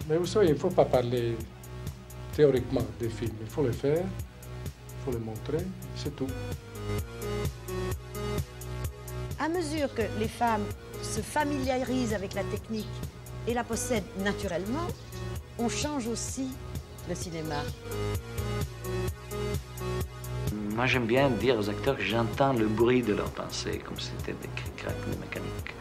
Mais vous savez, il ne faut pas parler théoriquement des films. Il faut les faire, il faut les montrer, c'est tout. À mesure que les femmes se familiarisent avec la technique et la possèdent naturellement, on change aussi le cinéma. Moi, j'aime bien dire aux acteurs que j'entends le bruit de leurs pensées, comme si c'était des cric-crac mécaniques.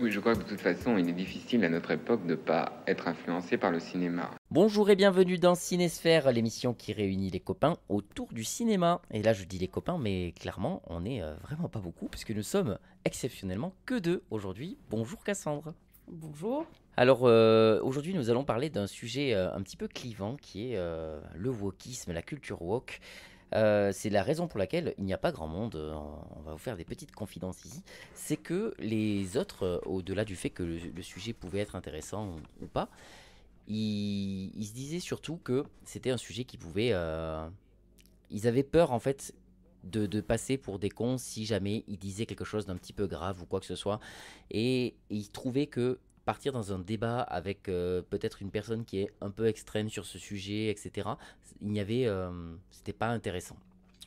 Oui, je crois que de toute façon, il est difficile à notre époque de ne pas être influencé par le cinéma. Bonjour et bienvenue dans Cinésphère, l'émission qui réunit les copains autour du cinéma. Et là je dis les copains, mais clairement on n'est vraiment pas beaucoup puisque nous sommes exceptionnellement que deux aujourd'hui. Bonjour Cassandre. Bonjour. Alors aujourd'hui nous allons parler d'un sujet un petit peu clivant qui est le wokisme, la culture woke. C'est la raison pour laquelle il n'y a pas grand monde, on va vous faire des petites confidences ici, c'est que les autres, au-delà du fait que le sujet pouvait être intéressant ou pas, ils se disaient surtout que c'était un sujet qui pouvait... ils avaient peur en fait de passer pour des cons si jamais ils disaient quelque chose d'un petit peu grave ou quoi que ce soit, et ils trouvaient que partir dans un débat avec peut-être une personne qui est un peu extrême sur ce sujet, etc. Il n'y avait, c'était pas intéressant.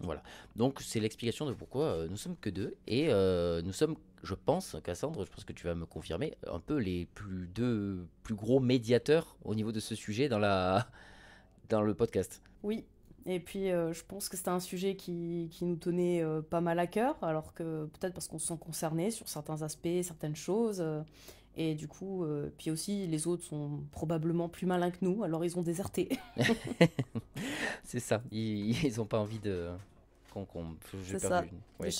Voilà. Donc c'est l'explication de pourquoi nous sommes que deux et nous sommes, je pense, Cassandre, je pense que tu vas me confirmer, un peu les deux plus gros médiateurs au niveau de ce sujet dans le podcast. Oui, et puis je pense que c'était un sujet qui nous tenait pas mal à cœur, alors que peut-être parce qu'on se sent concerné sur certains aspects, certaines choses. Et du coup, puis aussi, les autres sont probablement plus malins que nous, alors ils ont déserté. C'est ça, ils ont pas envie de... C'est ça, ouais.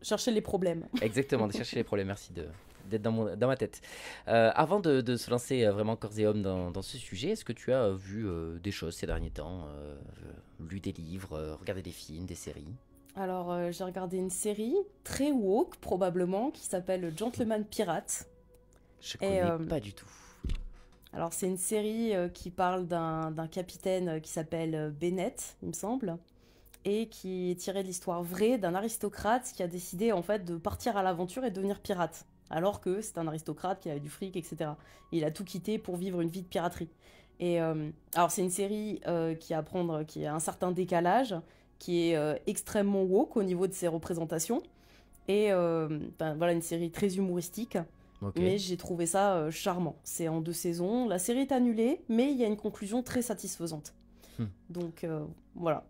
Chercher les problèmes. Exactement, de chercher les problèmes, merci d'être dans ma tête. Avant de se lancer vraiment corps et âme dans ce sujet, est-ce que tu as vu des choses ces derniers temps, lu des livres, regardé des films, des séries? Alors, j'ai regardé une série très woke, probablement, qui s'appelle Gentleman Pirate. Je connais pas du tout. Alors, c'est une série qui parle d'un capitaine qui s'appelle Bennett, il me semble, et qui est tirée de l'histoire vraie d'un aristocrate qui a décidé en fait de partir à l'aventure et de devenir pirate. Alors que c'est un aristocrate qui avait du fric, etc. Et il a tout quitté pour vivre une vie de piraterie. Et alors, c'est une série qui a un certain décalage, qui est extrêmement woke au niveau de ses représentations. Et voilà, une série très humoristique. Okay. Mais j'ai trouvé ça charmant. C'est en 2 saisons. La série est annulée, mais il y a une conclusion très satisfaisante. Donc voilà,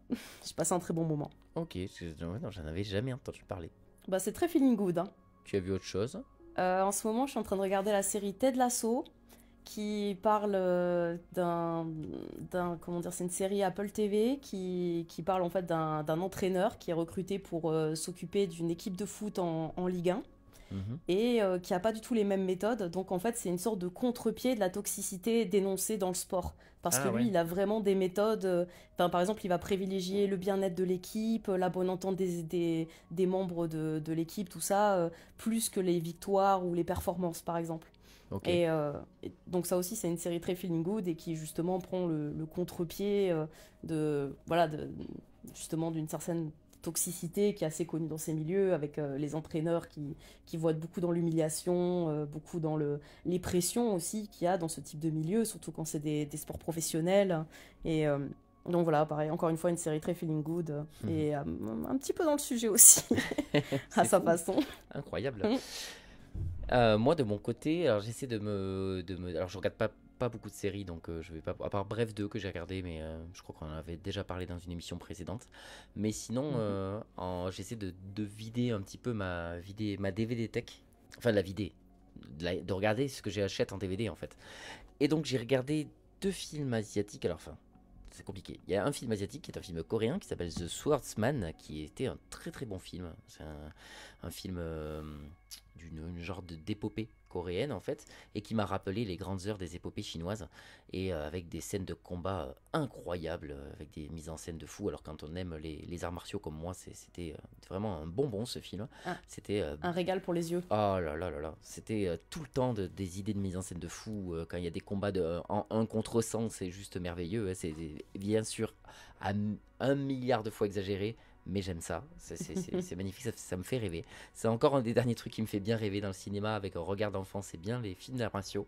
j'ai passé un très bon moment. Ok, non, j'en avais jamais entendu parler. Bah, c'est très feeling good. Hein. Tu as vu autre chose? En ce moment, je suis en train de regarder la série Ted Lasso, qui parle comment dire, c'est une série Apple TV qui parle en fait d'un entraîneur qui est recruté pour s'occuper d'une équipe de foot en Ligue 1. Et qui n'a pas du tout les mêmes méthodes. Donc en fait, c'est une sorte de contre-pied de la toxicité dénoncée dans le sport. Parce que lui, il a vraiment des méthodes... par exemple, il va privilégier le bien-être de l'équipe, la bonne entente des membres de l'équipe, tout ça, plus que les victoires ou les performances, par exemple. Okay. Et donc ça aussi, c'est une série très feeling good et qui justement prend le contre-pied justement d'une certaine toxicité qui est assez connue dans ces milieux, avec les entraîneurs qui vont être beaucoup dans l'humiliation, beaucoup dans les pressions aussi qu'il y a dans ce type de milieu, surtout quand c'est des sports professionnels. Et donc voilà, pareil, encore une fois, une série très feeling good et un petit peu dans le sujet aussi, à sa façon. Incroyable. Moi, de mon côté, alors j'essaie de me... Alors je regarde pas beaucoup de séries, donc je vais pas, à part Bref 2 que j'ai regardé, mais je crois qu'on en avait déjà parlé dans une émission précédente. Mais sinon, j'essaie de vider un petit peu ma DVD tech, enfin de la vider, de regarder ce que j'achète en DVD en fait. Et donc j'ai regardé 2 films asiatiques, alors enfin, c'est compliqué. Il y a un film asiatique qui est un film coréen qui s'appelle The Swordsman, qui était un très très bon film. C'est un film d'une genre d'épopée coréenne en fait, et qui m'a rappelé les grandes heures des épopées chinoises, et avec des scènes de combat incroyables, avec des mises en scène de fou. Alors quand on aime les arts martiaux comme moi, c'était vraiment un bonbon ce film. C'était un régal pour les yeux. Oh là là là là, c'était tout le temps des idées de mise en scène de fou. Quand il y a des combats en 1 contre 100, c'est juste merveilleux. C'est bien sûr à 1 milliard de fois exagéré, mais j'aime ça. C'est magnifique, ça me fait rêver. C'est encore un des derniers trucs qui me fait bien rêver dans le cinéma avec un regard d'enfant, c'est bien les films d'arts martiaux.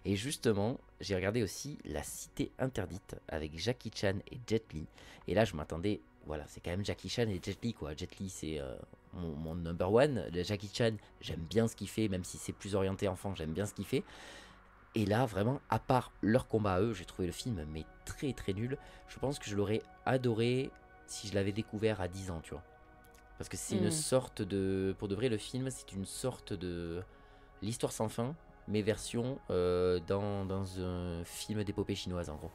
Et justement, j'ai regardé aussi La Cité Interdite avec Jackie Chan et Jet Li. Et là, je m'attendais, voilà, c'est quand même Jackie Chan et Jet Li, quoi. Jet Li, c'est mon number one. Le Jackie Chan, j'aime bien ce qu'il fait, même si c'est plus orienté enfant, j'aime bien ce qu'il fait. Et là, vraiment, à part leur combat à eux, j'ai trouvé le film mais très très nul. Je pense que je l'aurais adoré si je l'avais découvert à 10 ans, tu vois. Parce que c'est une sorte de... Pour de vrai, le film, c'est une sorte de... L'histoire sans fin, mais version dans un film d'épopée chinoise, en gros.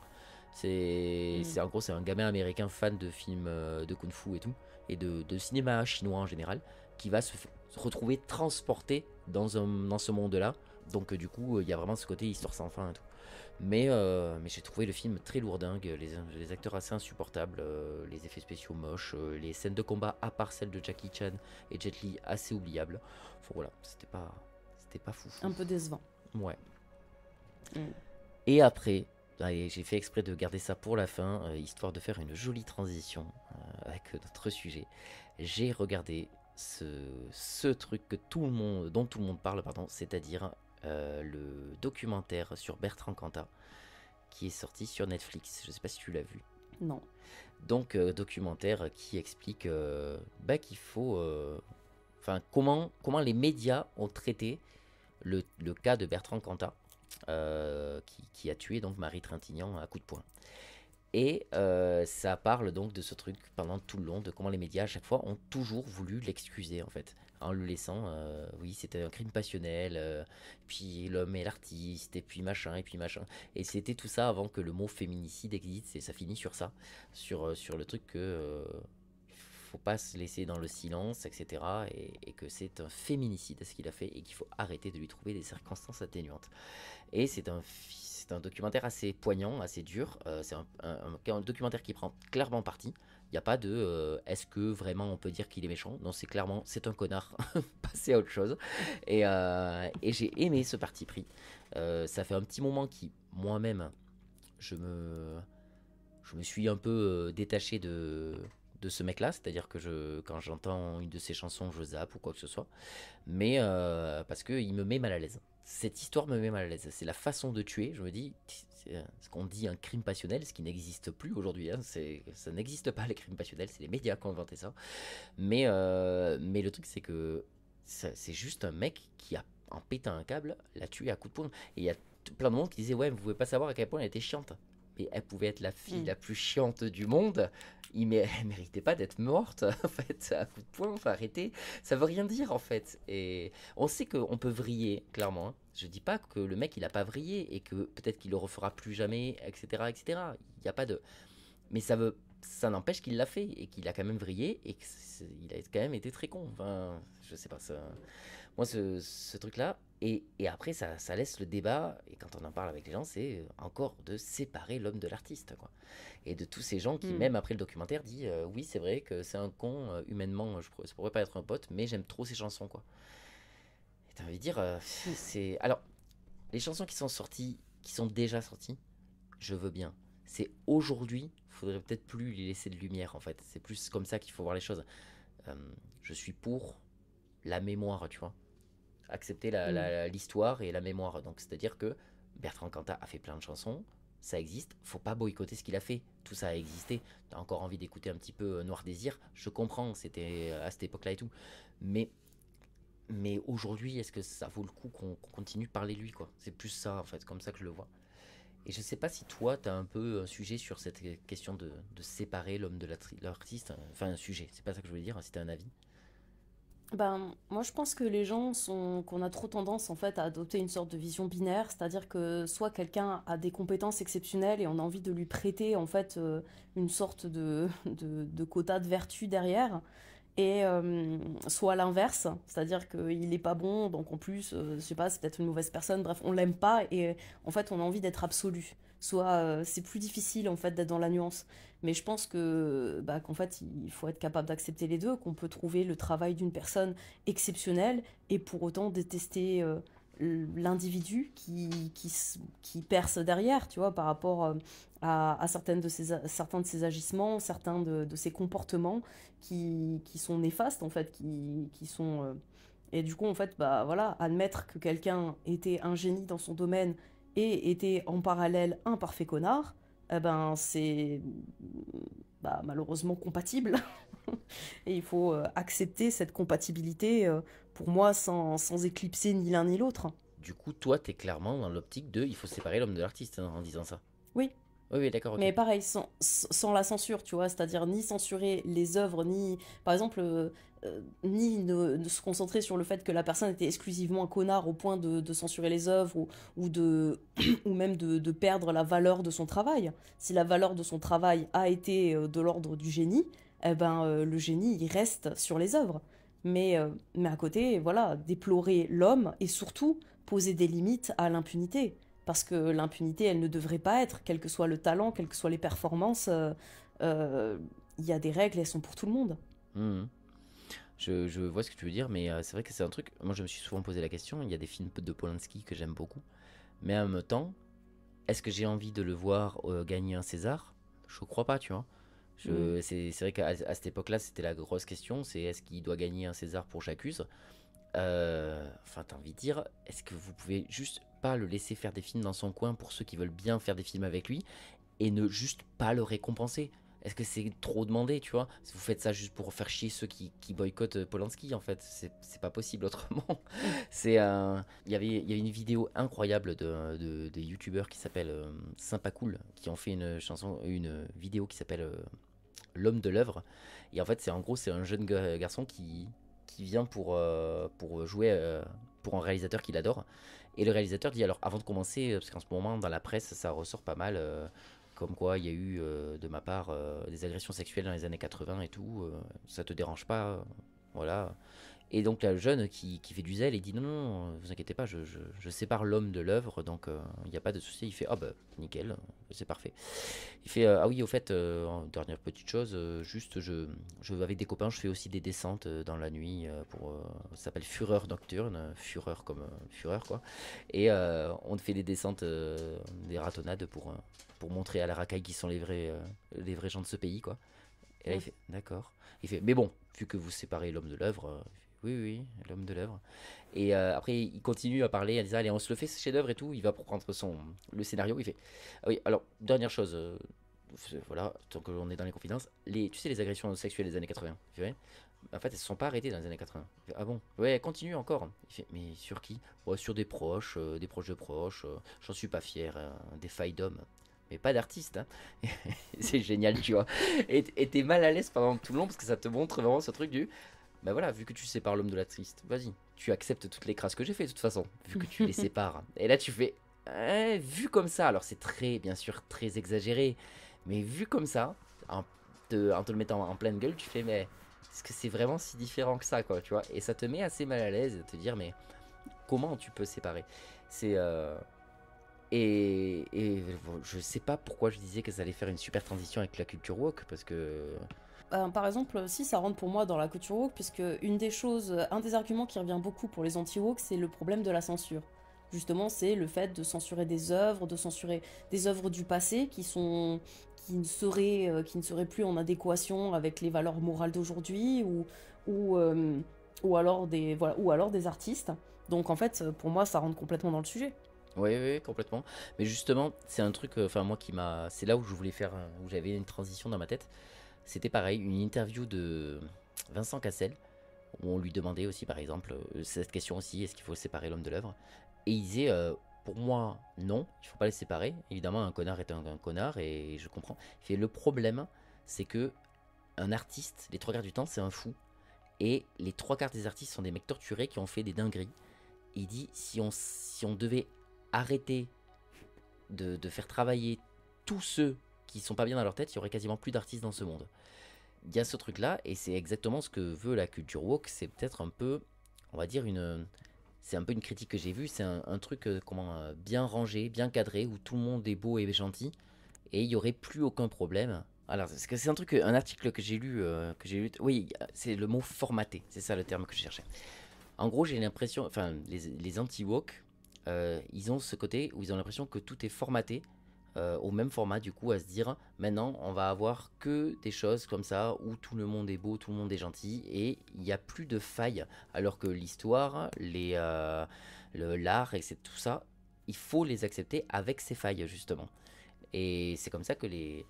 En gros, c'est un gamin américain fan de films de kung-fu et tout, et de cinéma chinois en général, qui va se retrouver transporté dans ce monde-là. Donc du coup, il y a vraiment ce côté histoire sans fin et tout. Mais j'ai trouvé le film très lourdingue, les acteurs assez insupportables, les effets spéciaux moches, les scènes de combat, à part celles de Jackie Chan et Jet Li, assez oubliables. Enfin, voilà, c'était pas fou. Un peu décevant. Ouais. Et après, allez, j'ai fait exprès de garder ça pour la fin, histoire de faire une jolie transition avec notre sujet. J'ai regardé ce truc dont tout le monde parle, pardon, c'est-à-dire le documentaire sur Bertrand Cantat qui est sorti sur Netflix. Je sais pas si tu l'as vu. Non. Donc documentaire qui explique qu'il faut, comment les médias ont traité le cas de Bertrand Cantat qui a tué donc Marie Trintignant à coups de poing. Et ça parle donc de ce truc pendant tout le long, de comment les médias à chaque fois ont toujours voulu l'excuser en fait, en le laissant, oui c'était un crime passionnel, puis l'homme est l'artiste, et puis machin, et c'était tout ça avant que le mot féminicide existe, et ça finit sur ça, sur le truc que faut pas se laisser dans le silence, etc., et que c'est un féminicide ce qu'il a fait, et qu'il faut arrêter de lui trouver des circonstances atténuantes. Et c'est un documentaire assez poignant, assez dur. C'est un documentaire qui prend clairement parti. Il n'y a pas de est-ce que vraiment on peut dire qu'il est méchant. Non, c'est un connard. Passez à autre chose. Et j'ai aimé ce parti pris. Ça fait un petit moment qui, moi-même, je me suis un peu détaché de ce mec-là, c'est-à-dire que quand j'entends une de ses chansons, je zappe ou quoi que ce soit, mais parce qu'il me met mal à l'aise. Cette histoire me met mal à l'aise. C'est la façon de tuer. Je me dis, c'est ce qu'on dit un crime passionnel, ce qui n'existe plus aujourd'hui. Hein. Ça n'existe pas les crimes passionnels, c'est les médias qui ont inventé ça. Mais le truc, c'est que c'est juste un mec qui a, en pétant un câble, l'a tué à coups de poing. Et il y a plein de monde qui disait, ouais, vous pouvez pas savoir à quel point elle était chiante. Mais elle pouvait être la fille la plus chiante du monde. Elle méritait pas d'être morte, en fait, à coup de poing. Enfin, arrêtez. Ça veut rien dire, en fait. Et on sait qu'on peut vriller, clairement. Hein. Je dis pas que le mec, il a pas vrillé et que peut-être qu'il le refera plus jamais, etc., etc. Il n'y a pas de... Mais ça n'empêche qu'il l'a fait et qu'il a quand même vrillé et qu'il a quand même été très con. Enfin, je sais pas, ça... Moi, ce truc-là, et après, ça laisse le débat, et quand on en parle avec les gens, c'est encore de séparer l'homme de l'artiste, quoi. Et de tous ces gens qui, même après le documentaire, disent oui, c'est vrai que c'est un con, humainement, ça pourrait pas être un pote, mais j'aime trop ses chansons, quoi. Et t'as envie de dire, c'est... Alors, les chansons qui sont déjà sorties, je veux bien. C'est aujourd'hui, faudrait peut-être plus les laisser de lumière, en fait. C'est plus comme ça qu'il faut voir les choses. Je suis pour la mémoire, tu vois. Accepter l'histoire et la mémoire. Donc, c'est-à-dire que Bertrand Cantat a fait plein de chansons, ça existe, faut pas boycotter ce qu'il a fait. Tout ça a existé. T'as encore envie d'écouter un petit peu Noir Désir, je comprends, c'était à cette époque-là et tout. Mais aujourd'hui, est-ce que ça vaut le coup qu'on continue de parler de lui, quoi? C'est plus ça, en fait, comme ça que je le vois. Et je sais pas si toi, t'as un peu un sujet sur cette question de séparer l'homme de l'artiste. Enfin, un sujet, c'est pas ça que je voulais dire, si t'as un avis. Moi je pense que les gens qu'on a trop tendance en fait à adopter une sorte de vision binaire, c'est-à-dire que soit quelqu'un a des compétences exceptionnelles et on a envie de lui prêter en fait une sorte de quota de vertu derrière, et soit l'inverse, c'est-à-dire qu'il est pas bon, donc en plus, je sais pas, c'est peut-être une mauvaise personne, bref, on l'aime pas et en fait on a envie d'être absolu. Soit c'est plus difficile en fait d'être dans la nuance. Mais je pense qu'en fait il faut être capable d'accepter les deux, qu'on peut trouver le travail d'une personne exceptionnelle et pour autant détester l'individu qui perce derrière, tu vois, par rapport à certains de ses agissements, certains de ses comportements qui sont néfastes, en fait, qui sont... Et du coup, en fait, bah voilà, admettre que quelqu'un était un génie dans son domaine et était en parallèle un parfait connard, eh ben c'est malheureusement compatible. Et il faut accepter cette compatibilité, pour moi, sans éclipser ni l'un ni l'autre. Du coup, toi, t'es clairement dans l'optique de il faut séparer l'homme de l'artiste en disant ça. Oui. Oui, d'accord, ok. Mais pareil, sans la censure, tu vois, c'est-à-dire ni censurer les œuvres, ni, par exemple, ni ne se concentrer sur le fait que la personne était exclusivement un connard au point de censurer les œuvres ou même de perdre la valeur de son travail. Si la valeur de son travail a été de l'ordre du génie, eh ben, le génie, il reste sur les œuvres. Mais à côté, voilà, déplorer l'homme et surtout poser des limites à l'impunité. Parce que l'impunité, elle ne devrait pas être, quel que soit le talent, quelles que soient les performances, il y a des règles, elles sont pour tout le monde. Mmh. Je vois ce que tu veux dire, mais c'est vrai que c'est un truc. Moi, je me suis souvent posé la question. Il y a des films de Polanski que j'aime beaucoup, mais en même temps, est-ce que j'ai envie de le voir gagner un César? Je crois pas, tu vois. C'est vrai qu'à cette époque-là, c'était la grosse question. C'est est-ce qu'il doit gagner un César pour J'accuse? Enfin, t'as envie de dire, est-ce que vous pouvez juste pas le laisser faire des films dans son coin pour ceux qui veulent bien faire des films avec lui et ne juste pas le récompenser? Est-ce que c'est trop demandé, tu vois? Si vous faites ça juste pour faire chier ceux qui boycottent Polanski, en fait, c'est pas possible autrement. Il y avait une vidéo incroyable de youtubeurs qui s'appelle Sympacool, qui ont fait une vidéo qui s'appelle L'homme de l'œuvre. Et en fait, c'est un jeune garçon qui vient pour jouer pour un réalisateur qu'il adore. Et le réalisateur dit alors, avant de commencer, parce qu'en ce moment dans la presse ça ressort pas mal, comme quoi il y a eu de ma part des agressions sexuelles dans les années 80 et tout, ça te dérange pas, voilà. Et donc là, le jeune qui fait du zèle, il dit non, non, vous inquiétez pas, je sépare l'homme de l'œuvre, donc il n'y a pas de souci. Il fait ah bah nickel, c'est parfait. Il fait ah oui, au fait, dernière petite chose, juste avec des copains, je fais aussi des descentes dans la nuit ça s'appelle Fureur nocturne, Fureur comme Fureur quoi. Et on fait des descentes, des ratonnades pour montrer à la racaille qui sont les vrais gens de ce pays quoi. Et là il fait d'accord. Il fait mais bon, vu que vous séparez l'homme de l'œuvre. Oui, l'homme de l'œuvre. Et après, il continue à parler, à dire allez, on se le fait ce chef-d'œuvre et tout. Il va prendre le scénario. Il fait ah oui, alors, dernière chose, voilà, tant qu'on est dans les confidences, tu sais, les agressions sexuelles des années 80, tu vois, en fait, elles se sont pas arrêtées dans les années 80. Il fait, ah bon? Ouais, continue encore. Il fait mais sur qui? Ouais, sur des proches de proches, j'en suis pas fier, des failles d'hommes. Mais pas d'artiste, hein. C'est génial, tu vois. Et t'es mal à l'aise pendant tout le long parce que ça te montre vraiment ce truc du. Ben voilà, vu que tu sépares l'homme de l'artiste, vas-y, tu acceptes toutes les crasses que j'ai fait de toute façon, vu que tu les sépares. Et là tu fais, vu comme ça, alors c'est bien sûr très exagéré, mais vu comme ça, en te le mettant en pleine gueule, tu fais, mais est-ce que c'est vraiment si différent que ça, quoi, tu vois? Et ça te met assez mal à l'aise de te dire, mais comment tu peux séparer? C'est... Et je sais pas pourquoi je disais que ça allait faire une super transition avec la culture woke, parce que... Par exemple, si ça rentre pour moi dans la culture woke, puisque un des arguments qui revient beaucoup pour les anti-woke, c'est le problème de la censure. Justement, c'est le fait de censurer des œuvres, de censurer des œuvres du passé qui ne seraient plus en adéquation avec les valeurs morales d'aujourd'hui ou alors des artistes. Donc en fait, pour moi, ça rentre complètement dans le sujet. Oui, complètement. Mais justement, c'est un truc, moi c'est là où je voulais faire, où j'avais une transition dans ma tête. C'était pareil, une interview de Vincent Cassel, où on lui demandait aussi, par exemple, cette question aussi, est-ce qu'il faut séparer l'homme de l'œuvre? Et il disait, pour moi, non, il ne faut pas les séparer. Évidemment, un connard est un connard, et je comprends. Il fait, le problème, c'est que un artiste, les 3 quarts du temps, c'est un fou. Et les 3 quarts des artistes sont des mecs torturés qui ont fait des dingueries. Et il dit, si on devait arrêter de faire travailler tous ceux qui sont pas bien dans leur tête, il y aurait quasiment plus d'artistes dans ce monde. Il y a ce truc là et c'est exactement ce que veut la culture woke. C'est peut-être un peu, on va dire c'est un peu une critique que j'ai vue. C'est un truc bien rangé, bien cadré, où tout le monde est beau et gentil et il y aurait plus aucun problème. Alors c'est un truc, un article que j'ai lu, oui, c'est le mot formaté, c'est ça le terme que je cherchais. En gros, j'ai l'impression, enfin les anti-woke, ils ont ce côté où ils ont l'impression que tout est formaté au même format, du coup, à se dire maintenant on va avoir que des choses comme ça où tout le monde est beau, tout le monde est gentil et il n'y a plus de failles. Alors que l'histoire, l'art et tout ça, il faut les accepter avec ces failles justement. Et c'est comme ça que les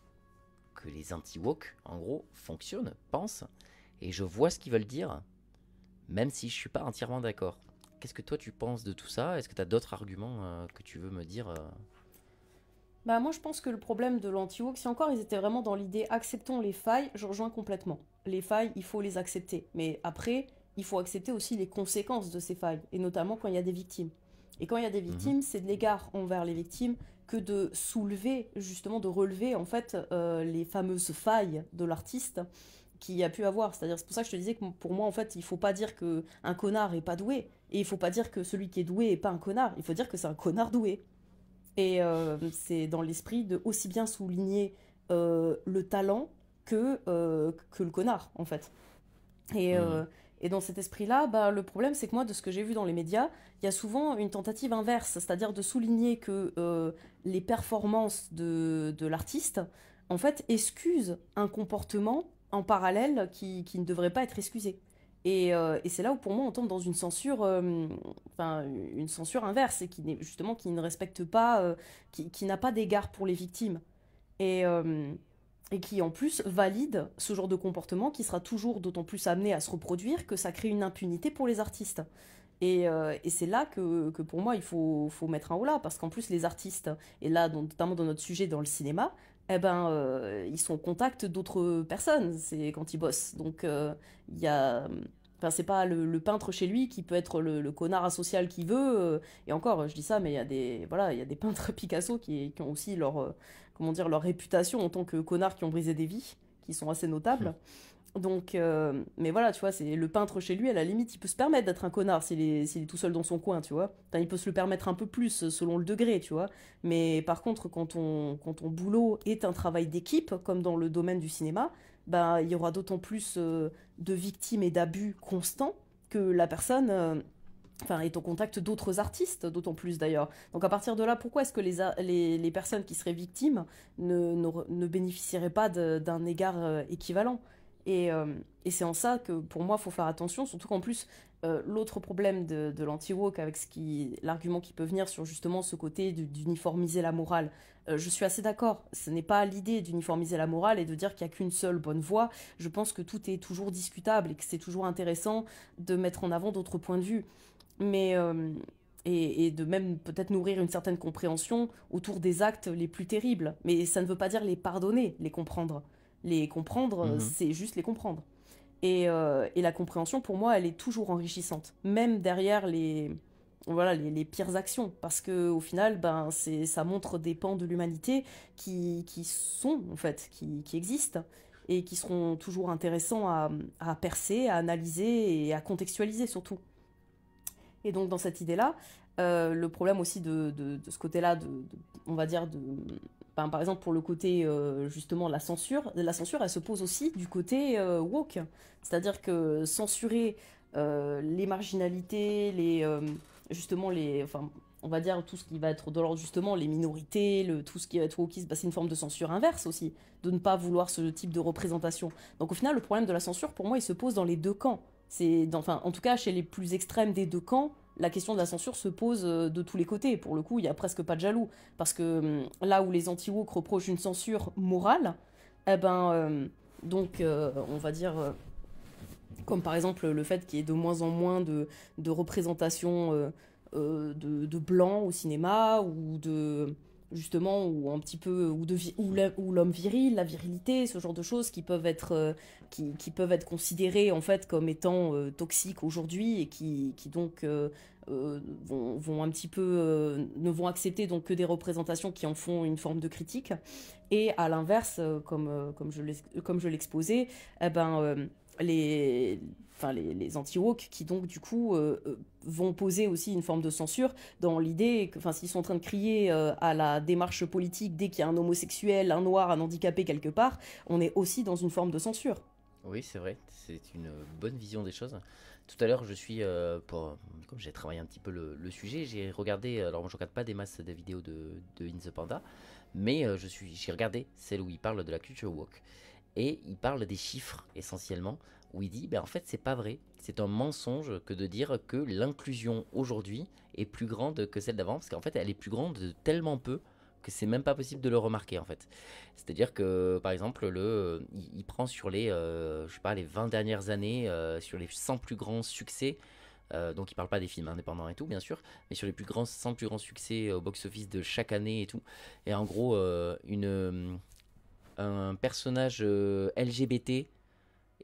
anti-woke, en gros, fonctionnent, pensent, et je vois ce qu'ils veulent dire, même si je suis pas entièrement d'accord. Qu'est-ce que toi tu penses de tout ça? Est-ce que tu as d'autres arguments que tu veux me dire Bah moi je pense que le problème de l'anti-woke, si encore ils étaient vraiment dans l'idée acceptons les failles, je rejoins complètement. Les failles, il faut les accepter. Mais après, il faut accepter aussi les conséquences de ces failles, et notamment quand il y a des victimes. Et quand il y a des victimes, c'est de l'égard envers les victimes que de soulever, justement de relever en fait les fameuses failles de l'artiste qu'il y a pu avoir. C'est-à-dire, c'est pour ça que je te disais que pour moi en fait, il faut pas dire que un connard est pas doué, et il faut pas dire que celui qui est doué est pas un connard, il faut dire que c'est un connard doué. Et c'est dans l'esprit de aussi bien souligner le talent que le connard, en fait. Et, et dans cet esprit-là, bah, le problème, c'est que moi, de ce que j'ai vu dans les médias, il y a souvent une tentative inverse, c'est-à-dire de souligner que les performances de l'artiste, en fait, excusent un comportement en parallèle qui ne devrait pas être excusé. Et c'est là où pour moi on tombe dans une censure, une censure inverse et justement qui ne respecte pas, qui n'a pas d'égard pour les victimes et, et qui en plus valide ce genre de comportement qui sera toujours d'autant plus amené à se reproduire que ça crée une impunité pour les artistes. Et c'est là que pour moi il faut mettre un haut là parce qu'en plus les artistes, et là notamment dans notre sujet dans le cinéma, eh ben, ils sont au contact d'autres personnes, c'est quand ils bossent. Donc, il y a... Enfin, c'est pas le peintre chez lui qui peut être le connard asocial qu'il veut. Et encore, je dis ça, mais il y a voilà, il y a des peintres Picasso qui ont aussi comment dire, leur réputation en tant que connards qui ont brisé des vies, qui sont assez notables. Donc, mais voilà, tu vois, c'est le peintre chez lui, à la limite, il peut se permettre d'être un connard s'il est tout seul dans son coin, tu vois. Enfin, il peut se le permettre un peu plus selon le degré, tu vois. Mais par contre, quand ton boulot est un travail d'équipe, comme dans le domaine du cinéma, bah, il y aura d'autant plus de victimes et d'abus constants que la personne est au contact d'autres artistes, d'autant plus d'ailleurs. Donc à partir de là, pourquoi est-ce que les personnes qui seraient victimes ne bénéficieraient pas d'un égard équivalent? Et c'est en ça que pour moi il faut faire attention, surtout qu'en plus l'autre problème de l'anti-woke avec l'argument qui peut venir sur justement ce côté d'uniformiser la morale, je suis assez d'accord, ce n'est pas l'idée d'uniformiser la morale et de dire qu'il n'y a qu'une seule bonne voie. Je pense que tout est toujours discutable et que c'est toujours intéressant de mettre en avant d'autres points de vue, mais et de même peut-être nourrir une certaine compréhension autour des actes les plus terribles, mais ça ne veut pas dire les pardonner, les comprendre. Les comprendre, c'est juste les comprendre. Et la compréhension, pour moi, elle est toujours enrichissante, même derrière les pires actions, parce que au final, ben, ça montre des pans de l'humanité qui sont, en fait, qui existent, et qui seront toujours intéressants à percer, à analyser et à contextualiser surtout. Et donc, dans cette idée-là, le problème aussi de ce côté-là, on va dire, par exemple, pour le côté, justement, la censure, elle se pose aussi du côté woke. C'est-à-dire que censurer les marginalités, justement, on va dire tout ce qui va être de l'ordre, justement, les minorités, tout ce qui va être wokisme, bah, c'est une forme de censure inverse aussi, de ne pas vouloir ce type de représentation. Donc au final, le problème de la censure, pour moi, il se pose dans les deux camps. En tout cas, chez les plus extrêmes des deux camps, la question de la censure se pose de tous les côtés. Pour le coup, il n'y a presque pas de jaloux. Parce que là où les anti-woke reprochent une censure morale, eh ben, on va dire, comme par exemple le fait qu'il y ait de moins en moins de représentation de blancs au cinéma, ou justement, ou un petit peu, ou l'homme viril, la virilité, ce genre de choses qui peuvent être considérées en fait comme étant toxiques aujourd'hui, et qui donc vont un petit peu ne vont accepter donc que des représentations qui en font une forme de critique. Et à l'inverse, comme je l'exposais, eh ben les anti-woke qui donc du coup vont poser aussi une forme de censure dans l'idée que, s'ils sont en train de crier à la démarche politique dès qu'il y a un homosexuel, un noir, un handicapé quelque part, on est aussi dans une forme de censure. Oui, c'est vrai, c'est une bonne vision des choses. Tout à l'heure, comme j'ai travaillé un petit peu le sujet, j'ai regardé, alors moi je regarde pas des masses de vidéos de In the Panda, mais j'ai regardé celle où il parle de la culture woke. Et il parle des chiffres essentiellement, où il dit, ben en fait c'est pas vrai, c'est un mensonge que de dire que l'inclusion aujourd'hui est plus grande que celle d'avant, parce qu'en fait elle est plus grande de tellement peu que c'est même pas possible de le remarquer en fait. C'est-à-dire que par exemple il prend sur les je sais pas les 20 dernières années sur les 100 plus grands succès, donc il parle pas des films indépendants et tout bien sûr, mais sur les 100 plus grands succès au box-office de chaque année et tout. Et en gros un personnage LGBT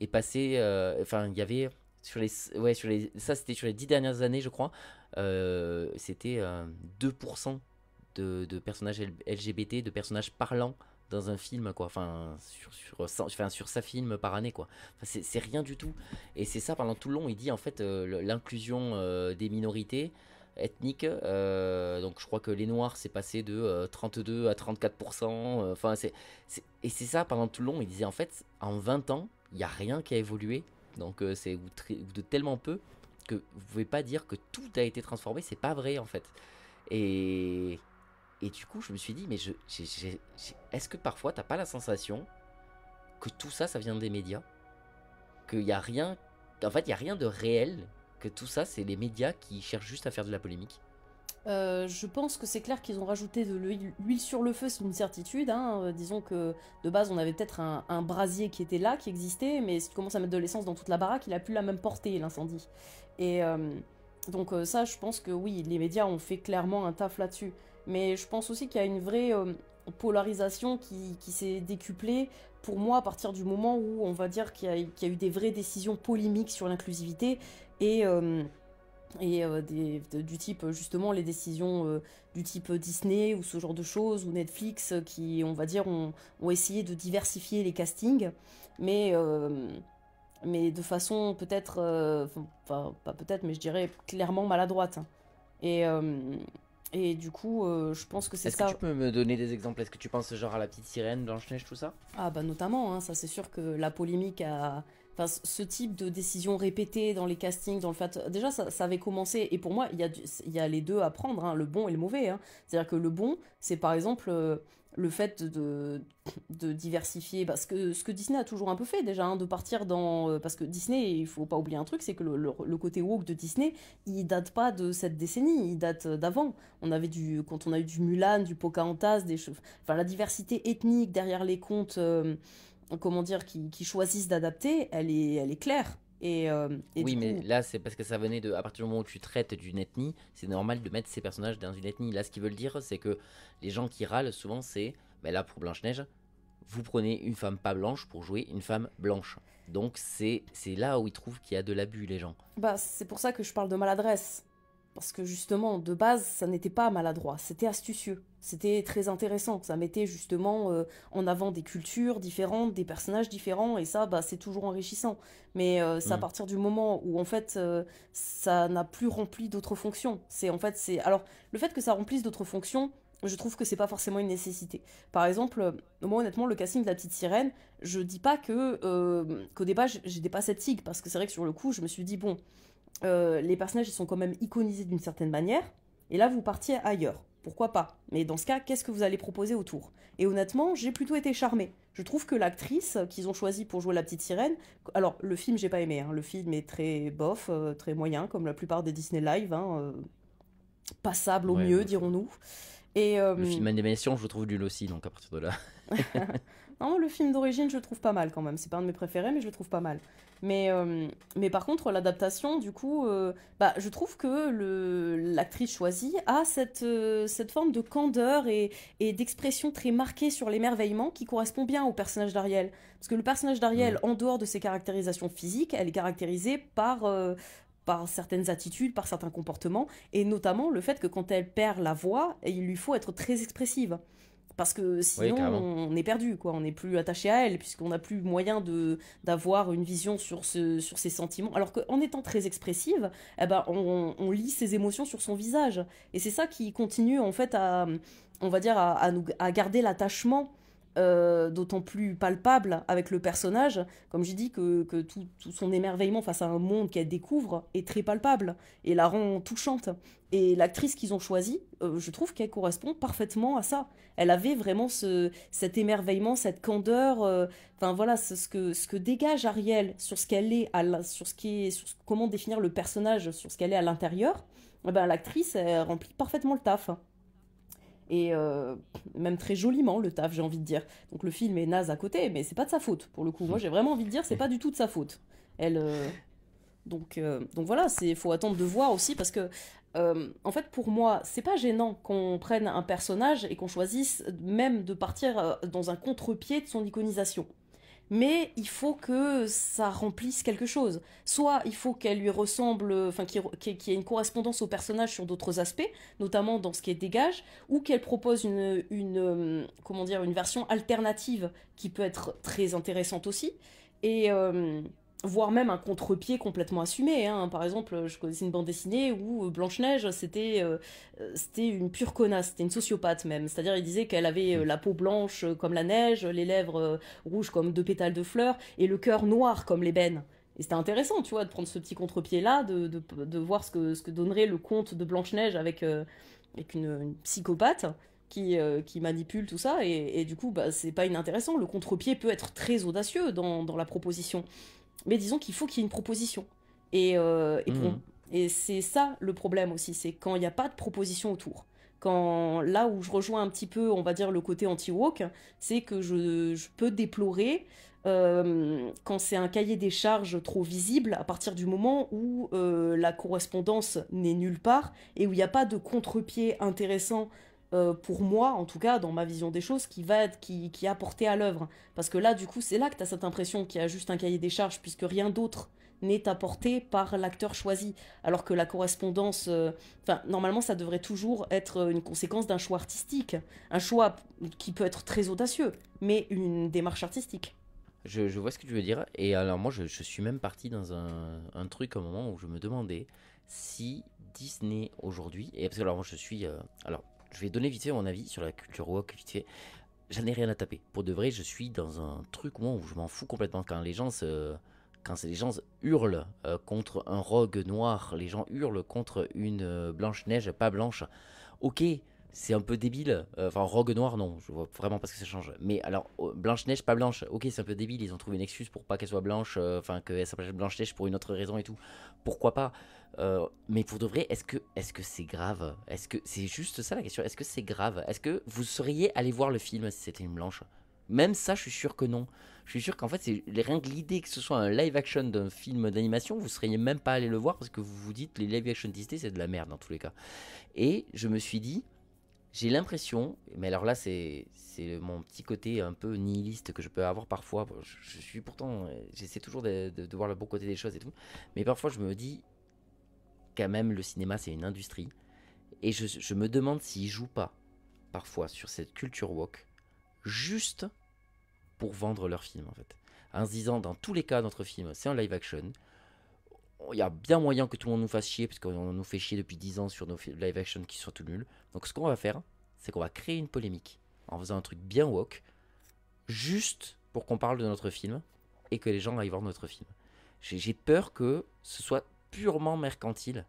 est passé, enfin il y avait ça c'était sur les 10 dernières années je crois, c'était 2% de personnages LGBT, de personnages parlants dans un film quoi, enfin sur sa film par année quoi, enfin, c'est rien du tout. Et c'est ça pendant tout le long, il dit en fait l'inclusion des minorités ethniques, donc je crois que les noirs c'est passé de 32 à 34%, enfin et c'est ça pendant tout le long, il disait en fait en 20 ans il n'y a rien qui a évolué, donc c'est ou de tellement peu que vous pouvez pas dire que tout a été transformé, c'est pas vrai en fait. Et du coup, je me suis dit, mais est-ce que parfois, t'as pas la sensation que tout ça, ça vient des médias? Qu'il y a rien, en fait, il y a rien de réel, que tout ça, c'est les médias qui cherchent juste à faire de la polémique? Je pense que c'est clair qu'ils ont rajouté de l'huile sur le feu, c'est une certitude. Hein. Disons que de base, on avait peut-être un brasier qui était là, qui existait, mais si tu commences à mettre de l'essence dans toute la baraque, il a plus la même portée, l'incendie. Et donc ça, je pense que oui, les médias ont fait clairement un taf là-dessus. Mais je pense aussi qu'il y a une vraie polarisation qui s'est décuplée, pour moi, à partir du moment où on va dire qu'il y a eu des vraies décisions polémiques sur l'inclusivité et du type justement les décisions du type Disney ou ce genre de choses, ou Netflix qui, on va dire, ont essayé de diversifier les castings, mais de façon peut-être, enfin pas peut-être, mais je dirais clairement maladroite. Et, et du coup, je pense que c'est Est-ce ça. que tu peux me donner des exemples? Est-ce que tu penses genre à la petite sirène, Blanche-Neige, tout ça? Ah bah notamment, hein, ça c'est sûr que la polémique a... Enfin, ce type de décision répétée dans les castings, dans le fait... Déjà, ça avait commencé, et pour moi, il y a les deux à prendre, hein, le bon et le mauvais. Hein. C'est-à-dire que le bon, c'est par exemple le fait de diversifier... Bah, ce que Disney a toujours un peu fait déjà, hein, de partir dans... parce que Disney, il faut pas oublier un truc, c'est que le côté woke de Disney, il date pas de cette décennie, il date d'avant. Quand on a eu du Mulan, du Pocahontas, enfin, la diversité ethnique derrière les contes... comment dire, qui choisissent d'adapter, elle est claire. Et Oui, du mais coup, là, c'est parce que ça venait de. À partir du moment où tu traites d'une ethnie, c'est normal de mettre ces personnages dans une ethnie. Là, ce qu'ils veulent dire, c'est que les gens qui râlent souvent, c'est. Ben là, pour Blanche-Neige, vous prenez une femme pas blanche pour jouer une femme blanche. Donc, c'est là où ils trouvent qu'il y a de l'abus, les gens. bah, c'est pour ça que je parle de maladresse. Parce que justement, de base, ça n'était pas maladroit, c'était astucieux. C'était très intéressant. Ça mettait justement en avant des cultures différentes, des personnages différents, et ça, bah, c'est toujours enrichissant. Mais c'est à Mm. partir du moment où, en fait, ça n'a plus rempli d'autres fonctions. Alors, le fait que ça remplisse d'autres fonctions, je trouve que c'est pas forcément une nécessité. Par exemple, moi, honnêtement, le casting de la petite sirène, je dis pas qu'au départ, j'étais pas sceptique, parce que c'est vrai que sur le coup, je me suis dit, bon, les personnages ils sont quand même iconisés d'une certaine manière, et là vous partiez ailleurs. Pourquoi pas? Mais dans ce cas, qu'est-ce que vous allez proposer autour? Et honnêtement, j'ai plutôt été charmée. Je trouve que l'actrice qu'ils ont choisie pour jouer la petite sirène, alors le film j'ai pas aimé, hein. Le film est très bof, très moyen, comme la plupart des Disney Live, hein, passable au Ouais, mieux, dirons-nous. Et le film d'animation, je le trouve nul aussi, donc à partir de là. non, le film d'origine, je le trouve pas mal quand même. C'est pas un de mes préférés, mais je le trouve pas mal. Mais par contre, l'adaptation, du coup, bah, je trouve que l'actrice choisie a cette forme de candeur et d'expression très marquée sur l'émerveillement qui correspond bien au personnage d'Ariel. Parce que le personnage d'Ariel, Mm. en dehors de ses caractérisations physiques, elle est caractérisée par certaines attitudes, par certains comportements, et notamment le fait que quand elle perd la voix, il lui faut être très expressive. Parce que Oui, sinon, carrément. on est perdu, quoi. On n'est plus attaché à elle, puisqu'on n'a plus moyen d'avoir une vision sur ses sentiments. Alors qu'en étant très expressive, eh ben, on lit ses émotions sur son visage. Et c'est ça qui continue, en fait, on va dire, à garder l'attachement d'autant plus palpable avec le personnage. Comme je dis, que tout son émerveillement face à un monde qu'elle découvre est très palpable et la rend touchante. Et l'actrice qu'ils ont choisie, je trouve qu'elle correspond parfaitement à ça. Elle avait vraiment cet émerveillement, cette candeur. Enfin voilà, ce que dégage Ariel sur ce qu'elle est, comment définir le personnage, sur ce qu'elle est à l'intérieur. Eh ben, l'actrice, elle remplit parfaitement le taf. Et même très joliment le taf, j'ai envie de dire. Donc le film est naze à côté, mais c'est pas de sa faute pour le coup. Moi j'ai vraiment envie de dire c'est pas du tout de sa faute. Elle, donc voilà, faut attendre de voir aussi parce que en fait pour moi c'est pas gênant qu'on prenne un personnage et qu'on choisisse même de partir dans un contre-pied de son iconisation. Mais il faut que ça remplisse quelque chose. Soit il faut qu'elle lui ressemble, enfin qu'il y ait une correspondance au personnage sur d'autres aspects, notamment dans ce qu'elle dégage, ou qu'elle propose comment dire, une version alternative qui peut être très intéressante aussi, et voire même un contre-pied complètement assumé. Hein. Par exemple, je connaissais une bande dessinée où Blanche-Neige, c'était une pure connasse, c'était une sociopathe même. C'est-à-dire, il disait qu'elle avait la peau blanche comme la neige, les lèvres rouges comme 2 pétales de fleurs, et le cœur noir comme l'ébène. Et c'était intéressant, tu vois, de prendre ce petit contre-pied-là, de voir ce que donnerait le conte de Blanche-Neige avec une psychopathe qui manipule tout ça, et du coup, bah, c'est pas inintéressant. Le contre-pied peut être très audacieux dans la proposition. Mais disons qu'il faut qu'il y ait une proposition. Et c'est ça le problème aussi, c'est quand il n'y a pas de proposition autour. Là où je rejoins un petit peu, on va dire, le côté anti-woke, c'est que je peux déplorer quand c'est un cahier des charges trop visible, à partir du moment où la correspondance n'est nulle part, et où il n'y a pas de contre-pied intéressant pour moi, en tout cas, dans ma vision des choses, qui est apporté à l'œuvre. Parce que là, du coup, c'est là que tu as cette impression qu'il y a juste un cahier des charges, puisque rien d'autre n'est apporté par l'acteur choisi. Alors que la correspondance... normalement, ça devrait toujours être une conséquence d'un choix artistique. Un choix qui peut être très audacieux, mais une démarche artistique. Je vois ce que tu veux dire. Et alors, moi, je suis même parti dans un truc à un moment où je me demandais si Disney aujourd'hui... Et parce que alors, moi, je suis... je vais donner vite fait mon avis sur la culture woke, vite fait. J'en ai rien à taper. Pour de vrai, je suis dans un truc où je m'en fous complètement. Quand les gens hurlent contre un rogue noir, les gens hurlent contre une Blanche-Neige pas blanche. Ok, c'est un peu débile. Enfin, rogue noir, non. Je vois vraiment pas ce que ça change. Mais alors, Blanche-Neige pas blanche. Ok, c'est un peu débile. Ils ont trouvé une excuse pour pas qu'elle soit blanche. Qu'elle s'appelle Blanche-Neige pour une autre raison et tout. Pourquoi pas? Mais pour de vrai, est-ce que c'est grave? Est-ce que c'est juste ça la question? Est-ce que c'est grave? Est-ce que vous seriez allé voir le film si c'était une blanche? Même ça, je suis sûr que non. Je suis sûr qu'en fait, c'est rien que l'idée que ce soit un live action d'un film d'animation, vous seriez même pas allé le voir parce que vous vous dites les live action Disney c'est de la merde dans tous les cas. Et je me suis dit, j'ai l'impression, mais alors là c'est mon petit côté un peu nihiliste que je peux avoir parfois. Je suis pourtant, j'essaie toujours de voir le bon côté des choses et tout, mais parfois je me dis quand même le cinéma c'est une industrie et je me demande s'ils jouent pas parfois sur cette culture woke juste pour vendre leur film en fait, en se disant dans tous les cas notre film c'est un live action, il y a bien moyen que tout le monde nous fasse chier parce qu'on nous fait chier depuis 10 ans sur nos live action qui sont tout nuls, donc ce qu'on va faire c'est qu'on va créer une polémique en faisant un truc bien woke juste pour qu'on parle de notre film et que les gens aillent voir notre film. J'ai peur que ce soit purement mercantile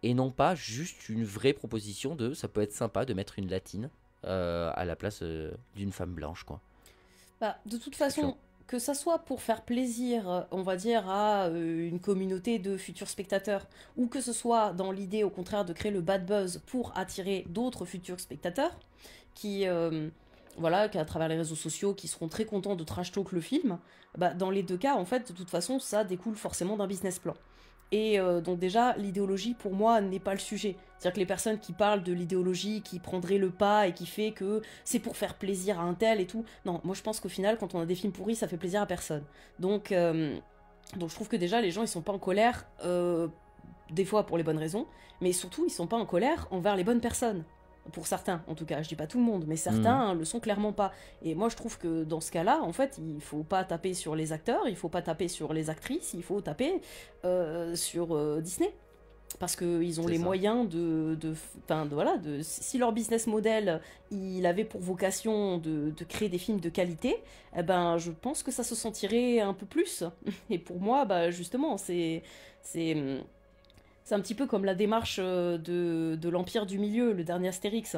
et non pas juste une vraie proposition de ça peut être sympa de mettre une latine à la place d'une femme blanche quoi. Bah, de toute façon, que ça soit pour faire plaisir, on va dire, à une communauté de futurs spectateurs, ou que ce soit dans l'idée, au contraire, de créer le bad buzz pour attirer d'autres futurs spectateurs, qui, qu'à travers les réseaux sociaux, qui seront très contents de trash talk le film, bah, dans les deux cas, en fait, de toute façon, ça découle forcément d'un business plan. Et donc déjà, l'idéologie, pour moi, n'est pas le sujet. C'est-à-dire que les personnes qui parlent de l'idéologie, qui prendraient le pas et qui fait que c'est pour faire plaisir à un tel et tout, non, moi je pense qu'au final, quand on a des films pourris, ça fait plaisir à personne. Donc je trouve que déjà, les gens, ils sont pas en colère, des fois pour les bonnes raisons, mais surtout, ils sont pas en colère envers les bonnes personnes. Pour certains, en tout cas, je dis pas tout le monde, mais certains le sont clairement pas. Et moi, je trouve que dans ce cas-là, en fait, il faut pas taper sur les acteurs, il faut pas taper sur les actrices, il faut taper sur Disney. parce qu'ils ont C'est les ça. moyens si leur business model, il avait pour vocation de créer des films de qualité, eh ben, je pense que ça se sentirait un peu plus. Et pour moi, bah, justement, c'est, c'est un petit peu comme la démarche de l'Empire du Milieu, le dernier Astérix.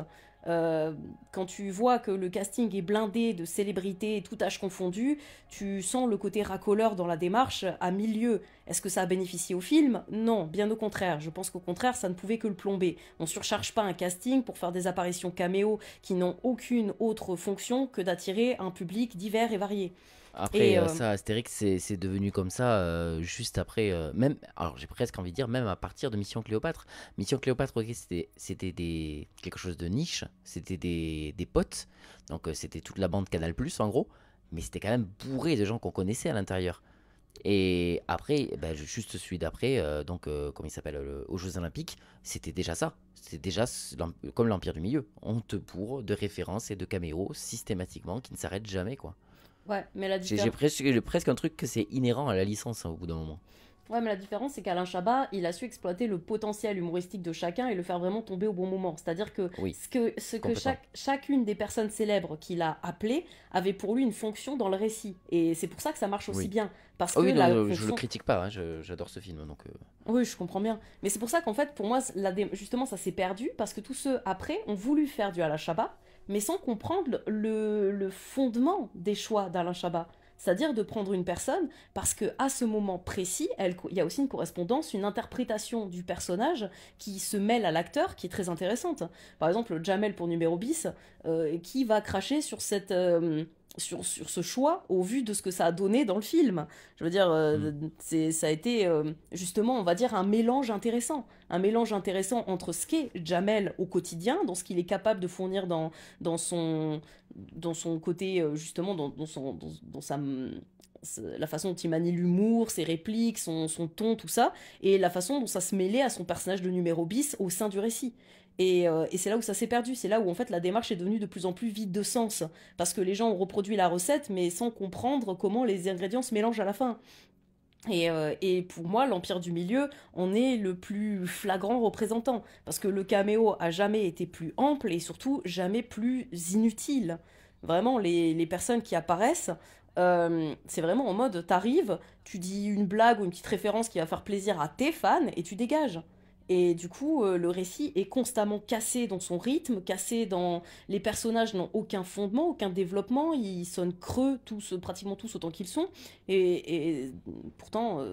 Euh, Quand tu vois que le casting est blindé de célébrités, tout âge confondu, tu sens le côté racoleur dans la démarche à milieu. Est-ce que ça a bénéficié au film? Non, bien au contraire. Je pense qu'au contraire, ça ne pouvait que le plomber. On surcharge pas un casting pour faire des apparitions caméo qui n'ont aucune autre fonction que d'attirer un public divers et varié. Après, Et ça, Astérix, c'est devenu comme ça juste après, même, alors j'ai presque envie de dire, même à partir de Mission Cléopâtre. Mission Cléopâtre, ok, c'était quelque chose de niche, c'était des potes, donc c'était toute la bande Canal+, en gros, mais c'était quand même bourré de gens qu'on connaissait à l'intérieur. Et après, ben, juste celui d'après, comment il s'appelle, aux Jeux Olympiques, c'était déjà ça. C'était déjà comme l'Empire du Milieu. On te bourre de références et de caméos systématiquement qui ne s'arrêtent jamais, quoi. ouais, mais la J'ai différence. j'ai presque un truc que c'est inhérent à la licence au bout d'un moment. Ouais, mais la différence, c'est qu'Alain Chabat, il a su exploiter le potentiel humoristique de chacun et le faire vraiment tomber au bon moment. C'est-à-dire que Oui, ce que complètement. chacune des personnes célèbres qu'il a appelées avait pour lui une fonction dans le récit. Et c'est pour ça que ça marche aussi Oui. bien. Parce Ah que oui, non, la je le fonction. critique pas, hein, j'adore ce film. Donc, Oui, je comprends bien. Mais c'est pour ça qu'en fait, pour moi, justement, ça s'est perdu parce que tous ceux après ont voulu faire du Alain Chabat, mais sans comprendre le fondement des choix d'Alain Chabat. C'est-à-dire de prendre une personne parce que à ce moment précis, il y a aussi une correspondance, une interprétation du personnage qui se mêle à l'acteur, qui est très intéressante. Par exemple, Jamel pour numéro bis, qui va cracher sur sur ce choix au vu de ce que ça a donné dans le film. Je veux dire, ça a été justement, on va dire, un mélange intéressant. Un mélange intéressant entre ce qu'est Jamel au quotidien, dans ce qu'il est capable de fournir dans son côté, justement, la façon dont il manie l'humour, ses répliques, son ton, tout ça, et la façon dont ça se mêlait à son personnage de numéro bis au sein du récit. Et c'est là où ça s'est perdu, c'est là où en fait la démarche est devenue de plus en plus vide de sens, parce que les gens ont reproduit la recette, mais sans comprendre comment les ingrédients se mélangent à la fin. Et pour moi, l'Empire du Milieu en est le plus flagrant représentant, parce que le caméo a jamais été plus ample et surtout jamais plus inutile. Vraiment, les personnes qui apparaissent, c'est vraiment en mode, t'arrives, tu dis une blague ou une petite référence qui va faire plaisir à tes fans et tu dégages. Et du coup, le récit est constamment cassé dans son rythme, cassé dans... Les personnages n'ont aucun fondement, aucun développement, ils sonnent creux, tous, pratiquement tous autant qu'ils sont. Et pourtant,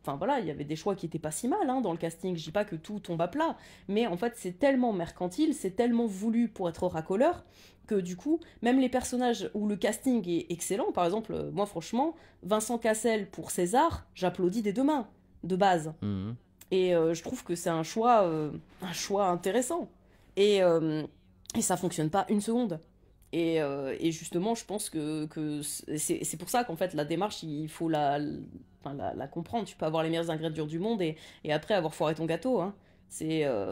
enfin voilà, il y avait des choix qui étaient pas si mal hein, dans le casting. Je dis pas que tout tombe à plat, mais en fait, c'est tellement mercantile, c'est tellement voulu pour être racoleur que du coup, même les personnages où le casting est excellent, par exemple, moi franchement, Vincent Cassel pour César, j'applaudis des deux mains, de base. mhm. Et je trouve que c'est un choix intéressant. Et ça fonctionne pas une seconde. Et justement, je pense que c'est pour ça qu'en fait, la démarche, il faut enfin, la comprendre. Tu peux avoir les meilleurs ingrédients du monde et après avoir foiré ton gâteau. Hein.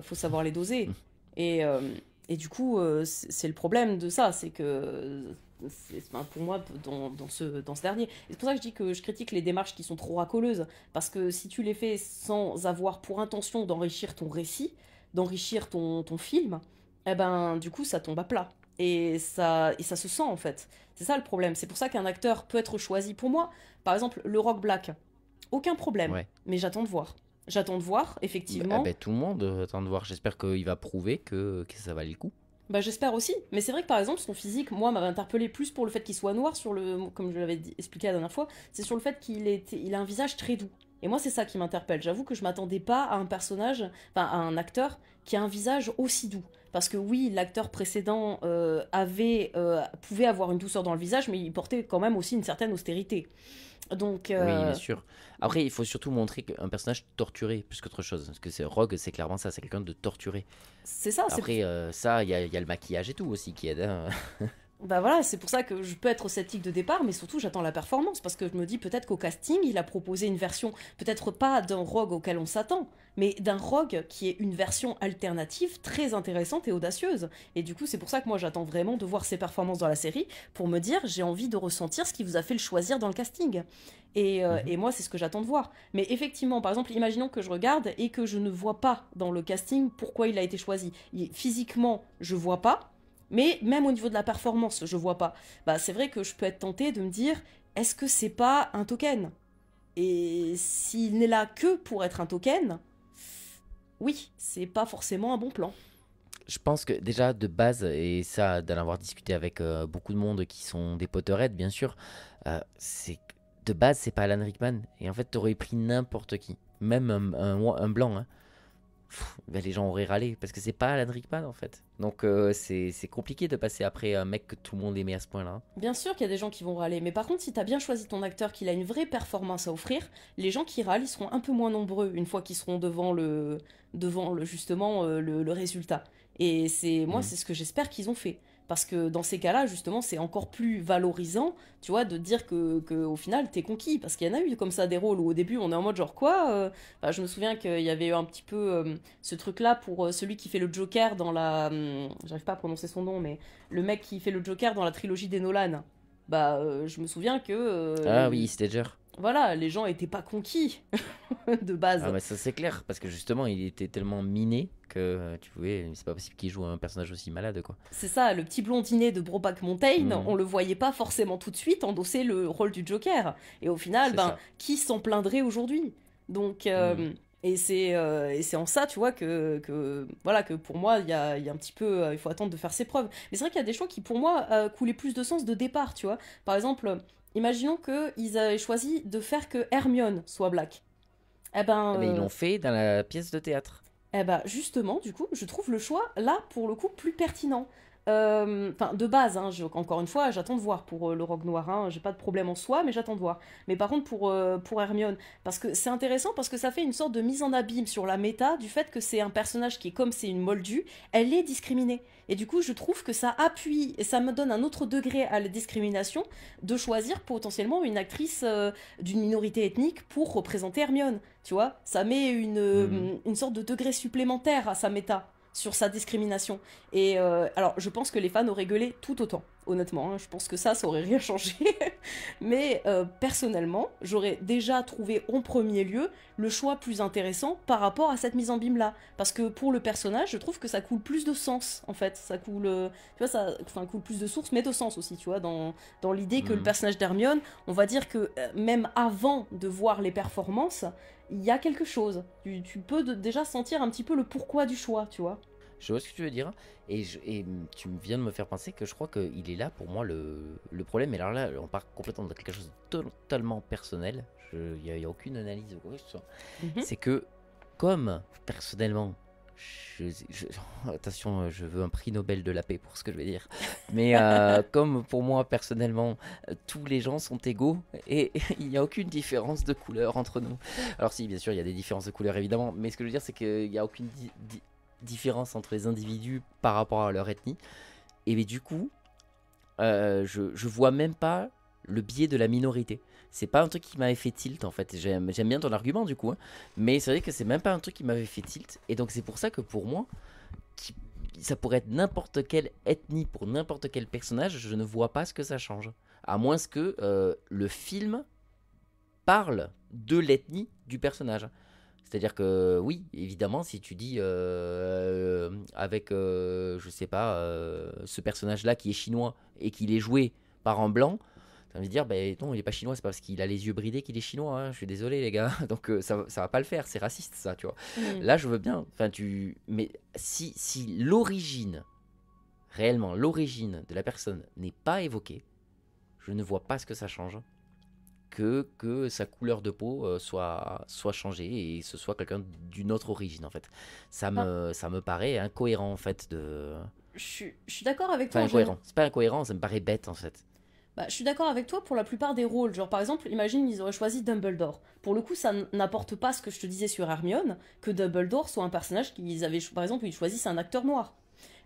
Faut savoir les doser. Et, euh, et du coup, c'est le problème de ça. C'est que, enfin, pour moi, dans ce dernier. Et c'est pour ça que je dis que je critique les démarches qui sont trop racoleuses. Parce que si tu les fais sans avoir pour intention d'enrichir ton récit, d'enrichir ton film, eh ben, du coup, ça tombe à plat. Et ça se sent en fait. C'est ça le problème. C'est pour ça qu'un acteur peut être choisi. Pour moi, par exemple, le Rock Black, aucun problème. Ouais. Mais j'attends de voir. J'attends de voir, effectivement. Ben, tout le monde attend de voir. J'espère qu'il va prouver que ça valait le coup. Bah, j'espère aussi. Mais c'est vrai que par exemple, son physique, moi, m'avait interpellé plus pour le fait qu'il soit noir, comme je l'avais expliqué la dernière fois, c'est sur le fait il a un visage très doux. Et moi, c'est ça qui m'interpelle. J'avoue que je m'attendais pas à un personnage, enfin, à un acteur qui a un visage aussi doux. Parce que oui, l'acteur précédent pouvait avoir une douceur dans le visage, mais il portait quand même aussi une certaine austérité. Donc, Oui, bien sûr. Après, il faut surtout montrer qu'un personnage torturé plus qu'autre chose. Parce que Rogue, c'est clairement ça, c'est quelqu'un de torturé. c'est ça. Après, ça, il y a le maquillage et tout aussi qui aide. Hein. Bah voilà, c'est pour ça que je peux être sceptique de départ, mais surtout j'attends la performance, parce que je me dis peut-être qu'au casting, il a proposé une version, peut-être pas d'un Rogue auquel on s'attend, mais d'un Rogue qui est une version alternative très intéressante et audacieuse. Et du coup, c'est pour ça que moi j'attends vraiment de voir ses performances dans la série, pour me dire j'ai envie de ressentir ce qui vous a fait le choisir dans le casting. Et moi, c'est ce que j'attends de voir. Mais effectivement, par exemple, imaginons que je regarde et que je ne vois pas dans le casting pourquoi il a été choisi. Physiquement, je vois pas. Mais même au niveau de la performance, je vois pas. Bah, c'est vrai que je peux être tentée de me dire, est-ce que c'est pas un token? Et s'il n'est là que pour être un token, oui, c'est pas forcément un bon plan. Je pense que déjà de base, et ça d'en avoir discuté avec beaucoup de monde qui sont des Potterheads bien sûr, c'est de base c'est pas Alan Rickman. Et en fait t'aurais pris n'importe qui, même un blanc, hein. Ben, les gens auraient râlé parce que c'est pas Alan Rickman en fait. Donc c'est compliqué de passer après un mec que tout le monde aimait à ce point-là, hein. Bien sûr qu'il y a des gens qui vont râler, mais par contre, si t'as bien choisi ton acteur, qu'il a une vraie performance à offrir, les gens qui râlent, ils seront un peu moins nombreux une fois qu'ils seront devant le justement le résultat. Et moi, Mm. c'est ce que j'espère qu'ils ont fait. Parce que dans ces cas-là, justement, c'est encore plus valorisant, tu vois, de dire que au final, t'es conquis. Parce qu'il y en a eu comme ça des rôles où au début, on est en mode genre quoi Enfin, je me souviens qu'il y avait eu un petit peu ce truc-là pour celui qui fait le Joker dans la... j'arrive pas à prononcer son nom, mais le mec qui fait le Joker dans la trilogie des Nolan. Bah, je me souviens que... Ah oui, Stager. voilà, les gens étaient pas conquis de base. Ah mais ça c'est clair parce que justement il était tellement miné que tu pouvais, c'est pas possible qu'il joue un personnage aussi malade quoi. C'est ça, le petit blondinet de Brokeback Mountain, Mhm. on le voyait pas forcément tout de suite endosser le rôle du Joker. Et au final, C'est ben, ça. qui s'en plaindrait aujourd'hui? Donc, Mhm. et c'est en ça, tu vois, voilà, que pour moi, il y a un petit peu, il faut attendre de faire ses preuves. Mais c'est vrai qu'il y a des choix qui, pour moi, coulaient plus de sens de départ, tu vois. Par exemple, imaginons qu'ils avaient choisi de faire que Hermione soit black. Eh ben, Ah, mais ils l'ont fait dans la pièce de théâtre. eh ben justement, du coup, je trouve le choix là pour le coup plus pertinent. Enfin, de base, hein, encore une fois, j'attends de voir pour le Rogue Noir. Hein, j'ai pas de problème en soi, mais j'attends de voir. Mais par contre, pour Hermione, parce que c'est intéressant, parce que ça fait une sorte de mise en abîme sur la méta du fait que c'est un personnage qui, comme c'est une moldue, elle est discriminée. Et du coup, je trouve que ça appuie, et ça me donne un autre degré à la discrimination de choisir potentiellement une actrice d'une minorité ethnique pour représenter Hermione. Tu vois, ça met Mhm. une sorte de degré supplémentaire à sa méta sur sa discrimination. Et alors, je pense que les fans auraient gueulé tout autant, honnêtement. Hein. Je pense que ça aurait rien changé. Mais personnellement, j'aurais déjà trouvé en premier lieu le choix plus intéressant par rapport à cette mise en bime là. Parce que pour le personnage, je trouve que ça coule plus de sens, en fait. Ça coule, tu vois, ça enfin, coule plus de source, mais de sens aussi, tu vois, dans l'idée que le Mhm. personnage d'Hermione, on va dire que même avant de voir les performances, il y a quelque chose. Tu peux déjà sentir un petit peu le pourquoi du choix, tu vois. Je vois ce que tu veux dire et tu viens de me faire penser que je crois qu'il est là pour moi le problème. Et alors là, on part complètement dans quelque chose de totalement personnel. Il n'y a aucune analyse ou quoi que ce soit. Mhm. C'est que comme personnellement, attention, je veux un prix Nobel de la paix pour ce que je vais dire. Mais comme pour moi personnellement, tous les gens sont égaux et il n'y a aucune différence de couleur entre nous. Alors si, bien sûr, il y a des différences de couleur évidemment, mais ce que je veux dire, c'est qu'il n'y a aucune différence entre les individus par rapport à leur ethnie. Et mais du coup, je vois même pas le biais de la minorité. C'est pas un truc qui m'avait fait tilt en fait. J'aime bien ton argument du coup, hein. Mais c'est vrai que c'est même pas un truc qui m'avait fait tilt. Et donc c'est pour ça que pour moi, qui- ça pourrait être n'importe quelle ethnie pour n'importe quel personnage, je ne vois pas ce que ça change. À moins que le film parle de l'ethnie du personnage. C'est-à-dire que oui, évidemment, si tu dis avec, je sais pas, ce personnage-là qui est chinois et qu'il est joué par un blanc, ça veut dire, ben non, il est pas chinois, c'est pas parce qu'il a les yeux bridés qu'il est chinois, hein, je suis désolé les gars, donc ça va pas le faire, c'est raciste ça, tu vois. Mhm. Là, je veux bien, enfin mais si l'origine, réellement, l'origine de la personne n'est pas évoquée, je ne vois pas ce que ça change que sa couleur de peau soit changée et ce soit quelqu'un d'une autre origine en fait. Ah, Ça me paraît incohérent en fait de... je suis d'accord avec Enfin toi. incohérent, c'est pas incohérent, ça me paraît bête en fait. Bah, je suis d'accord avec toi pour la plupart des rôles. Genre, par exemple, imagine, ils auraient choisi Dumbledore. Pour le coup, ça n'apporte pas ce que je te disais sur Hermione, que Dumbledore soit un personnage qu'ils avaient, par exemple, ils choisissent un acteur noir.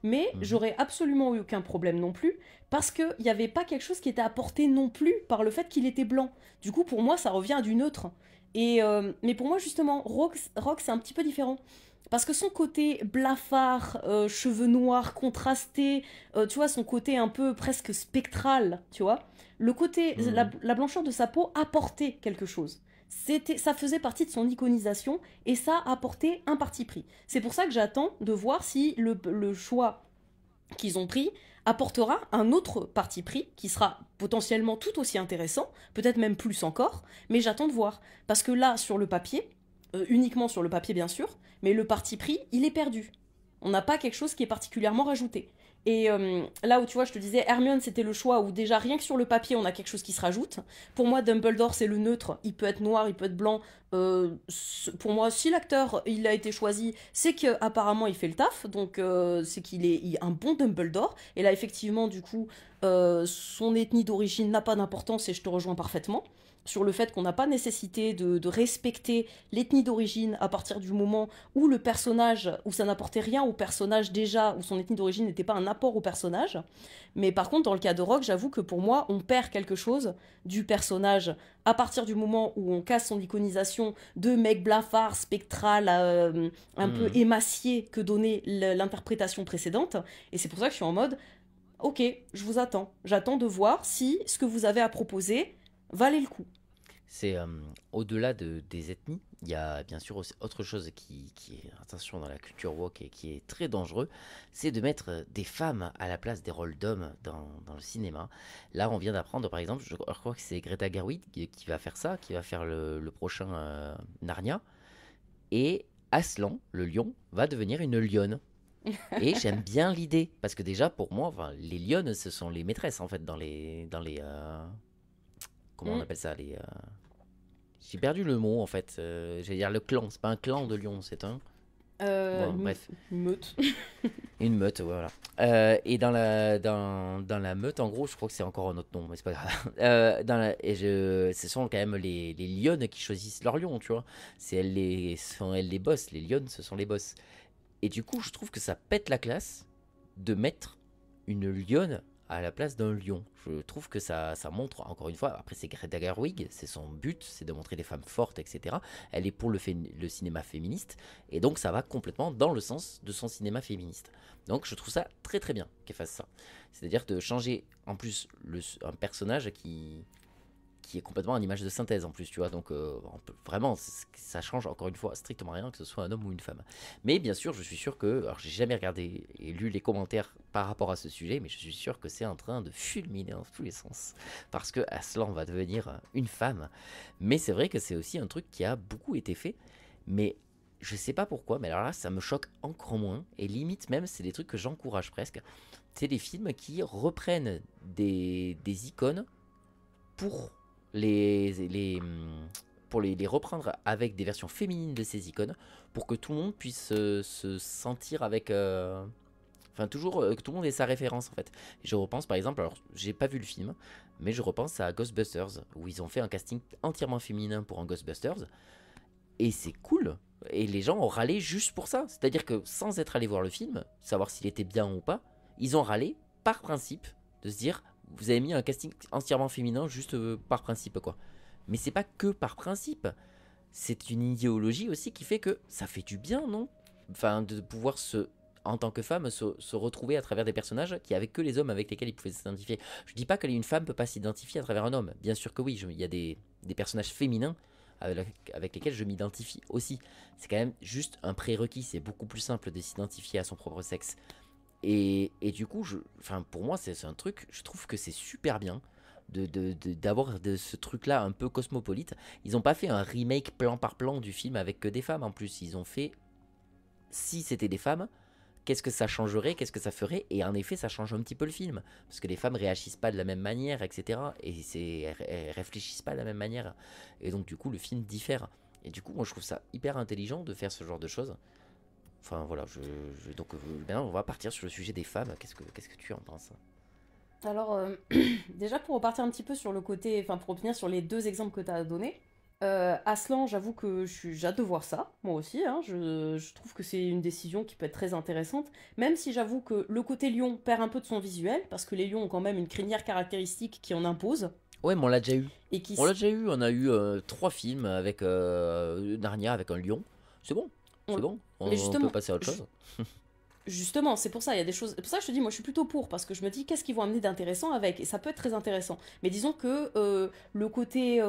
mais j'aurais absolument eu aucun problème non plus, parce qu'il n'y avait pas quelque chose qui était apporté non plus par le fait qu'il était blanc. Du coup, pour moi, ça revient à du neutre. Mais pour moi, justement, Rock, c'est un petit peu différent. Parce que son côté blafard, cheveux noirs contrastés, tu vois, son côté un peu presque spectral, tu vois, le côté, la blancheur de sa peau apportait quelque chose. Ça faisait partie de son iconisation et ça apportait un parti pris. C'est pour ça que j'attends de voir si le choix qu'ils ont pris apportera un autre parti pris qui sera potentiellement tout aussi intéressant, peut-être même plus encore, mais j'attends de voir. Parce que là, sur le papier, uniquement sur le papier bien sûr, mais le parti pris, il est perdu. On n'a pas quelque chose qui est particulièrement rajouté. Et là où tu vois, je te disais, Hermione c'était le choix où déjà rien que sur le papier on a quelque chose qui se rajoute. Pour moi, Dumbledore c'est le neutre, il peut être noir, il peut être blanc. Pour moi, si l'acteur il a été choisi, c'est qu'apparemment il fait le taf, donc c'est qu'il est un bon Dumbledore. Et là effectivement, du coup, son ethnie d'origine n'a pas d'importance et je te rejoins parfaitement sur le fait qu'on n'a pas nécessité de respecter l'ethnie d'origine à partir du moment où le personnage, où ça n'apportait rien au personnage déjà, où son ethnie d'origine n'était pas un apport au personnage. Mais par contre, dans le cas de Rogue, j'avoue que pour moi, on perd quelque chose du personnage à partir du moment où on casse son iconisation de mec blafard, spectral, un peu émacié que donnait l'interprétation précédente. Et c'est pour ça que je suis en mode, ok, je vous attends. J'attends de voir si ce que vous avez à proposer valait le coup. C'est au-delà des ethnies, il y a bien sûr aussi autre chose qui est, attention, dans la culture woke et qui est très dangereux, c'est de mettre des femmes à la place des rôles d'hommes dans le cinéma. Là, on vient d'apprendre, par exemple, je crois que c'est Greta Gerwig qui va faire ça, qui va faire le prochain Narnia. Et Aslan, le lion, va devenir une lionne. Et j'aime bien l'idée, parce que déjà, pour moi, enfin, les lionnes, ce sont les maîtresses, en fait, dans les comment on appelle ça, j'ai perdu le mot en fait. J'allais dire le clan. C'est pas un clan de lions, c'est un. Bon, bref. Une meute. Une meute, voilà. Et dans la meute, en gros, je crois que c'est encore un autre nom, mais c'est pas grave. Ce sont quand même les lionnes qui choisissent leur lion, tu vois. Sont elles les boss. Les lionnes, ce sont les boss. Et du coup, je trouve que ça pète la classe de mettre une lionne à la place d'un lion. Je trouve que ça montre, encore une fois, après c'est Greta Gerwig, c'est son but, c'est de montrer des femmes fortes, etc. Elle est pour le cinéma féministe, et donc ça va complètement dans le sens de son cinéma féministe. Donc je trouve ça très très bien qu'elle fasse ça. C'est-à-dire de changer en plus un personnage qui est complètement en image de synthèse en plus, tu vois, donc vraiment ça change encore une fois strictement rien que ce soit un homme ou une femme. Mais bien sûr, je suis sûr que, alors j'ai jamais regardé et lu les commentaires par rapport à ce sujet, mais je suis sûr que c'est en train de fulminer dans tous les sens, parce que Aslan va devenir une femme. Mais c'est vrai que c'est aussi un truc qui a beaucoup été fait, mais je sais pas pourquoi, mais alors là ça me choque encore moins, et limite même c'est des trucs que j'encourage presque. C'est des films qui reprennent des icônes pour les reprendre avec des versions féminines de ces icônes, pour que tout le monde puisse se sentir avec enfin toujours que tout le monde ait sa référence en fait. Je repense par exemple, alors j'ai pas vu le film, mais je repense à Ghostbusters où ils ont fait un casting entièrement féminin pour un Ghostbusters, et c'est cool, et les gens ont râlé juste pour ça. C'est-à-dire que sans être allé voir le film, savoir s'il était bien ou pas, ils ont râlé par principe de se dire vous avez mis un casting entièrement féminin juste par principe, quoi. Mais c'est pas que par principe. C'est une idéologie aussi qui fait que ça fait du bien, non? Enfin, de pouvoir en tant que femme, se retrouver à travers des personnages qui avaient que les hommes avec lesquels ils pouvaient s'identifier. Je dis pas qu'une femme peut pas s'identifier à travers un homme. Bien sûr que oui, il y a des personnages féminins avec lesquels je m'identifie aussi. C'est quand même juste un prérequis. C'est beaucoup plus simple de s'identifier à son propre sexe. Et du coup, pour moi, c'est un truc, je trouve que c'est super bien d'avoir ce truc-là un peu cosmopolite. Ils n'ont pas fait un remake plan par plan du film avec que des femmes en plus. Ils ont fait, si c'était des femmes, qu'est-ce que ça changerait, qu'est-ce que ça ferait. Et en effet, ça change un petit peu le film. Parce que les femmes réagissent pas de la même manière, etc. Et elles réfléchissent pas de la même manière. Et donc, du coup, le film diffère. Et du coup, moi, je trouve ça hyper intelligent de faire ce genre de choses. Enfin voilà, donc maintenant on va partir sur le sujet des femmes. Qu'est-ce que tu en penses? Alors, déjà pour repartir un petit peu sur le côté, enfin pour revenir sur les deux exemples que tu as donnés, Aslan, j'avoue que j'ai hâte de voir ça, moi aussi, hein. Je trouve que c'est une décision qui peut être très intéressante, même si j'avoue que le côté lion perd un peu de son visuel, parce que les lions ont quand même une crinière caractéristique qui en impose, Ouais, mais on l'a déjà eu. et qui... On l'a déjà eu. On a eu 3 films avec Narnia avec un lion. C'est bon. C'est on- bon. Mais On peut justement, passer à autre chose. justement, c'est pour ça, il y a des choses. C'est pour ça que je te dis, moi je suis plutôt pour, parce que je me dis qu'est-ce qu'ils vont amener d'intéressant avec, et ça peut être très intéressant. Mais disons que le côté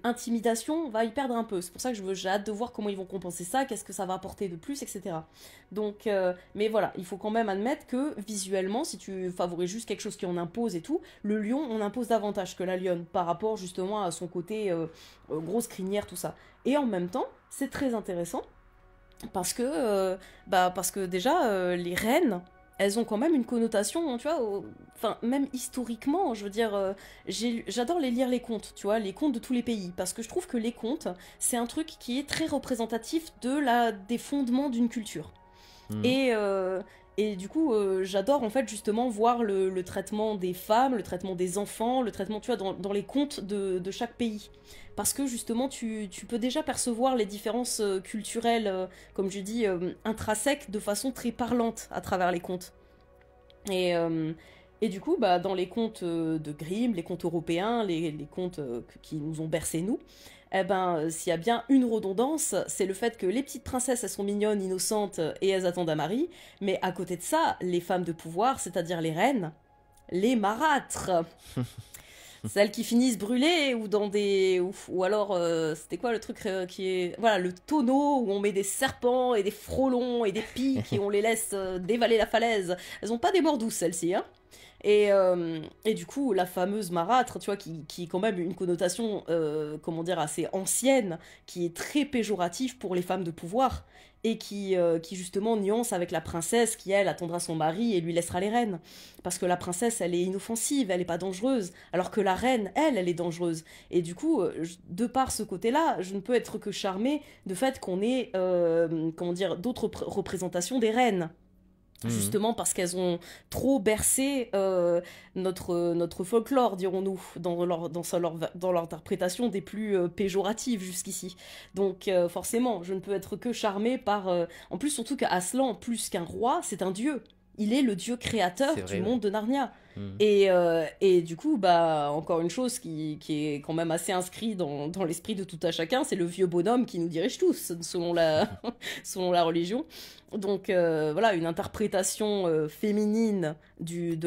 intimidation va y perdre un peu. C'est pour ça que j'ai hâte de voir comment ils vont compenser ça, qu'est-ce que ça va apporter de plus, etc. Donc, mais voilà, il faut quand même admettre que visuellement, si tu favorises juste quelque chose qui en impose et tout, le lion on impose davantage que la lionne par rapport justement à son côté grosse crinière, tout ça. Et en même temps, c'est très intéressant parce que déjà, les reines, elles ont quand même une connotation, tu vois, enfin, même historiquement, je veux dire, j'adore les lire les contes, tu vois, les contes de tous les pays, parce que je trouve que les contes, c'est un truc qui est très représentatif des fondements d'une culture. Mhm. Et du coup, j'adore en fait justement voir le traitement des femmes, le traitement des enfants, le traitement, tu vois, dans les contes de chaque pays. Parce que justement, tu peux déjà percevoir les différences culturelles, comme je dis, intrinsèques, de façon très parlante à travers les contes. Et, euh, et du coup, bah, dans les contes de Grimm, les contes européens, les contes qui nous ont bercés nous, eh ben, s'il y a bien une redondance, c'est le fait que les petites princesses, elles sont mignonnes, innocentes et elles attendent un mari, mais à côté de ça, les femmes de pouvoir, c'est-à-dire les reines, les marâtres, celles qui finissent brûlées ou dans des... ou alors, c'était quoi le truc qui est... Voilà, le tonneau où on met des serpents et des frelons et des pics et on les laisse dévaler la falaise. Elles ont pas des morts douces, celles-ci, hein. Et du coup, la fameuse marâtre, tu vois, qui est quand même une connotation, comment dire, assez ancienne, qui est très péjorative pour les femmes de pouvoir, et qui justement nuance avec la princesse, qui elle attendra son mari et lui laissera les rênes. Parce que la princesse, elle est inoffensive, elle est pas dangereuse, alors que la reine, elle est dangereuse. Et du coup, de par ce côté-là, je ne peux être que charmée de fait qu'on ait, comment dire, d'autres représentations des reines. Mhm. Justement parce qu'elles ont trop bercé notre folklore, dirons-nous, dans leur interprétation des plus péjoratives jusqu'ici. Donc forcément, je ne peux être que charmée par... En plus, surtout qu'Aslan, plus qu'un roi, c'est un dieu. Il est le dieu créateur C'est du vrai, ouais. monde de Narnia. Mhm. Et du coup, bah, encore une chose qui est quand même assez inscrit dans l'esprit de tout un chacun, c'est le vieux bonhomme qui nous dirige tous, selon selon la religion. Donc voilà, une interprétation féminine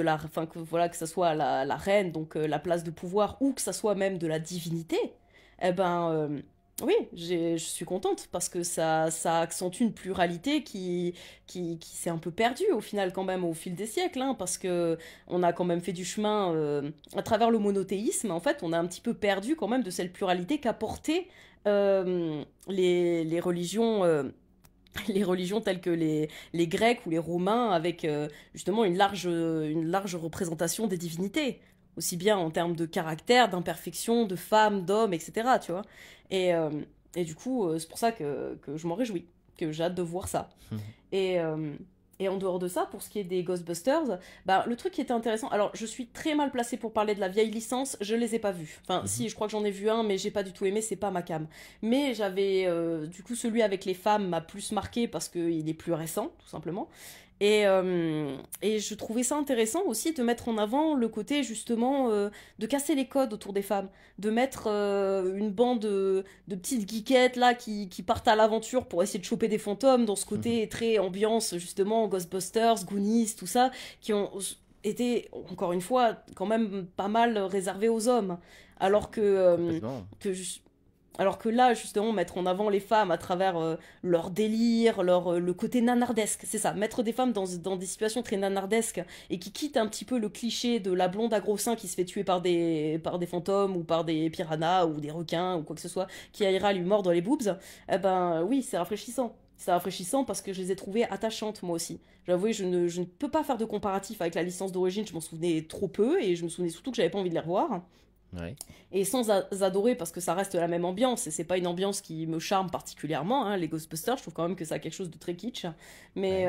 enfin que voilà que ça soit la reine, donc la place de pouvoir, ou que ça soit même de la divinité. Eh ben oui, je suis contente parce que ça accentue une pluralité qui s'est un peu perdue au final quand même au fil des siècles, hein, parce que on a quand même fait du chemin à travers le monothéisme. En fait, on a un petit peu perdu quand même de cette pluralité qu'apportaient les religions. Les religions telles que les Grecs ou les Romains, avec justement une large représentation des divinités, aussi bien en termes de caractère, d'imperfection, de femmes, d'hommes, etc. Tu vois. Et, euh, et du coup, c'est pour ça que je m'en réjouis, que j'ai hâte de voir ça. Mhm. Et, euh, et en dehors de ça, pour ce qui est des Ghostbusters, bah, le truc qui était intéressant, alors je suis très mal placée pour parler de la vieille licence, je les ai pas vus. Enfin, Mhm. si, je crois que j'en ai vu un, mais j'ai pas du tout aimé, c'est pas ma came. Mais j'avais, du coup, celui avec les femmes m'a plus marqué parce qu'il est plus récent, tout simplement. Et je trouvais ça intéressant aussi de mettre en avant le côté justement de casser les codes autour des femmes, de mettre une bande de petites geekettes là qui partent à l'aventure pour essayer de choper des fantômes dans ce Mhm. côté très ambiance justement Ghostbusters, Goonies, tout ça, qui ont été encore une fois quand même pas mal réservés aux hommes, alors Complètement. que alors que là, justement, mettre en avant les femmes à travers leur délire, le côté nanardesque, c'est ça, mettre des femmes dans des situations très nanardesques et qui quittent un petit peu le cliché de la blonde à gros seins qui se fait tuer par des fantômes ou par des piranhas ou des requins ou quoi que ce soit, qui ira lui mordre les boobs, eh ben oui, c'est rafraîchissant. C'est rafraîchissant parce que je les ai trouvées attachantes moi aussi. J'avoue, je ne peux pas faire de comparatif avec la licence d'origine, je m'en souvenais trop peu et je me souvenais surtout que j'avais pas envie de les revoir. Ouais. Et sans adorer, parce que ça reste la même ambiance, et c'est pas une ambiance qui me charme particulièrement, hein, les Ghostbusters, je trouve quand même que ça a quelque chose de très kitsch. Mais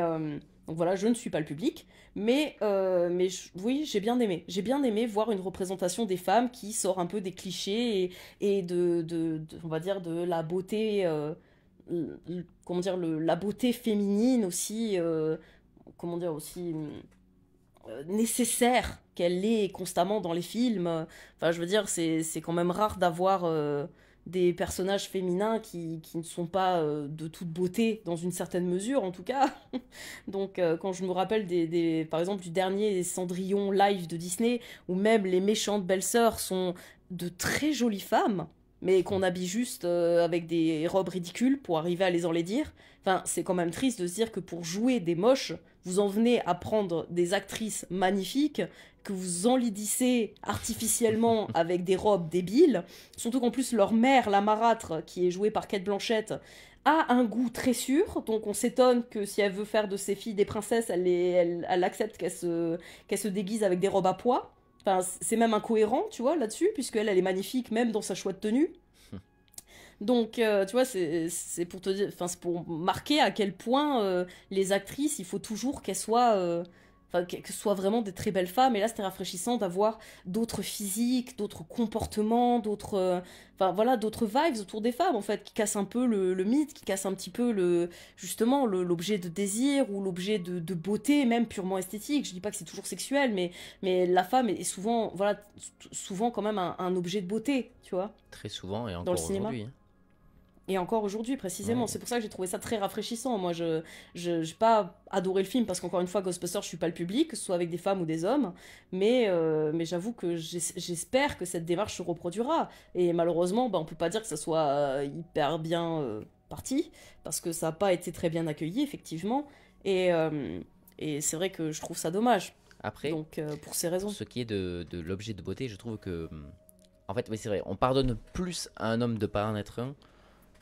donc voilà, je ne suis pas le public. Oui, j'ai bien aimé. J'ai bien aimé voir une représentation des femmes qui sort un peu des clichés et on va dire, de la beauté, comment dire, la beauté féminine aussi, comment dire, aussi nécessaire qu'elle est constamment dans les films. Enfin, je veux dire, c'est quand même rare d'avoir des personnages féminins qui ne sont pas de toute beauté, dans une certaine mesure en tout cas. Donc, quand je me rappelle par exemple du dernier Cendrillon live de Disney, où même les méchantes belles-sœurs sont de très jolies femmes, mais qu'on habille juste avec des robes ridicules pour arriver à les enlaidir. Enfin, c'est quand même triste de se dire que pour jouer des moches, vous en venez à prendre des actrices magnifiques que vous enlaidissez artificiellement avec des robes débiles. Surtout qu'en plus, leur mère, la marâtre, qui est jouée par Cate Blanchett, a un goût très sûr. Donc on s'étonne que si elle veut faire de ses filles des princesses, elle accepte qu'elles se déguisent avec des robes à pois. Enfin, c'est même incohérent, tu vois, là-dessus, puisqu'elle est magnifique même dans sa chouette tenue. Donc, tu vois, c'est pour te dire, enfin, c'est pour marquer à quel point les actrices, il faut toujours qu'elles soient, que ce soient vraiment des très belles femmes. Et là, c'était rafraîchissant d'avoir d'autres physiques, d'autres comportements, d'autres vibes autour des femmes, en fait, qui cassent un peu le mythe, qui cassent un petit peu justement, l'objet de désir ou l'objet de beauté, même purement esthétique. Je dis pas que c'est toujours sexuel, mais la femme est souvent, voilà, souvent quand même un objet de beauté, tu vois. Très souvent et Dans le encore cinéma. aujourd'hui. Et encore aujourd'hui, précisément. Ouais. C'est pour ça que j'ai trouvé ça très rafraîchissant. Moi, je n'ai pas adoré le film, parce qu'encore une fois, Ghostbusters, je suis pas le public, que ce soit avec des femmes ou des hommes. Mais j'avoue que j'espère que cette démarche se reproduira. Et malheureusement, on peut pas dire que ça soit hyper bien parti, parce que ça n'a pas été très bien accueilli, effectivement. Et c'est vrai que je trouve ça dommage. Après, Donc, pour ces raisons. pour ce qui est de l'objet de beauté, je trouve que... En fait, oui, c'est vrai, on pardonne plus à un homme de pas en être un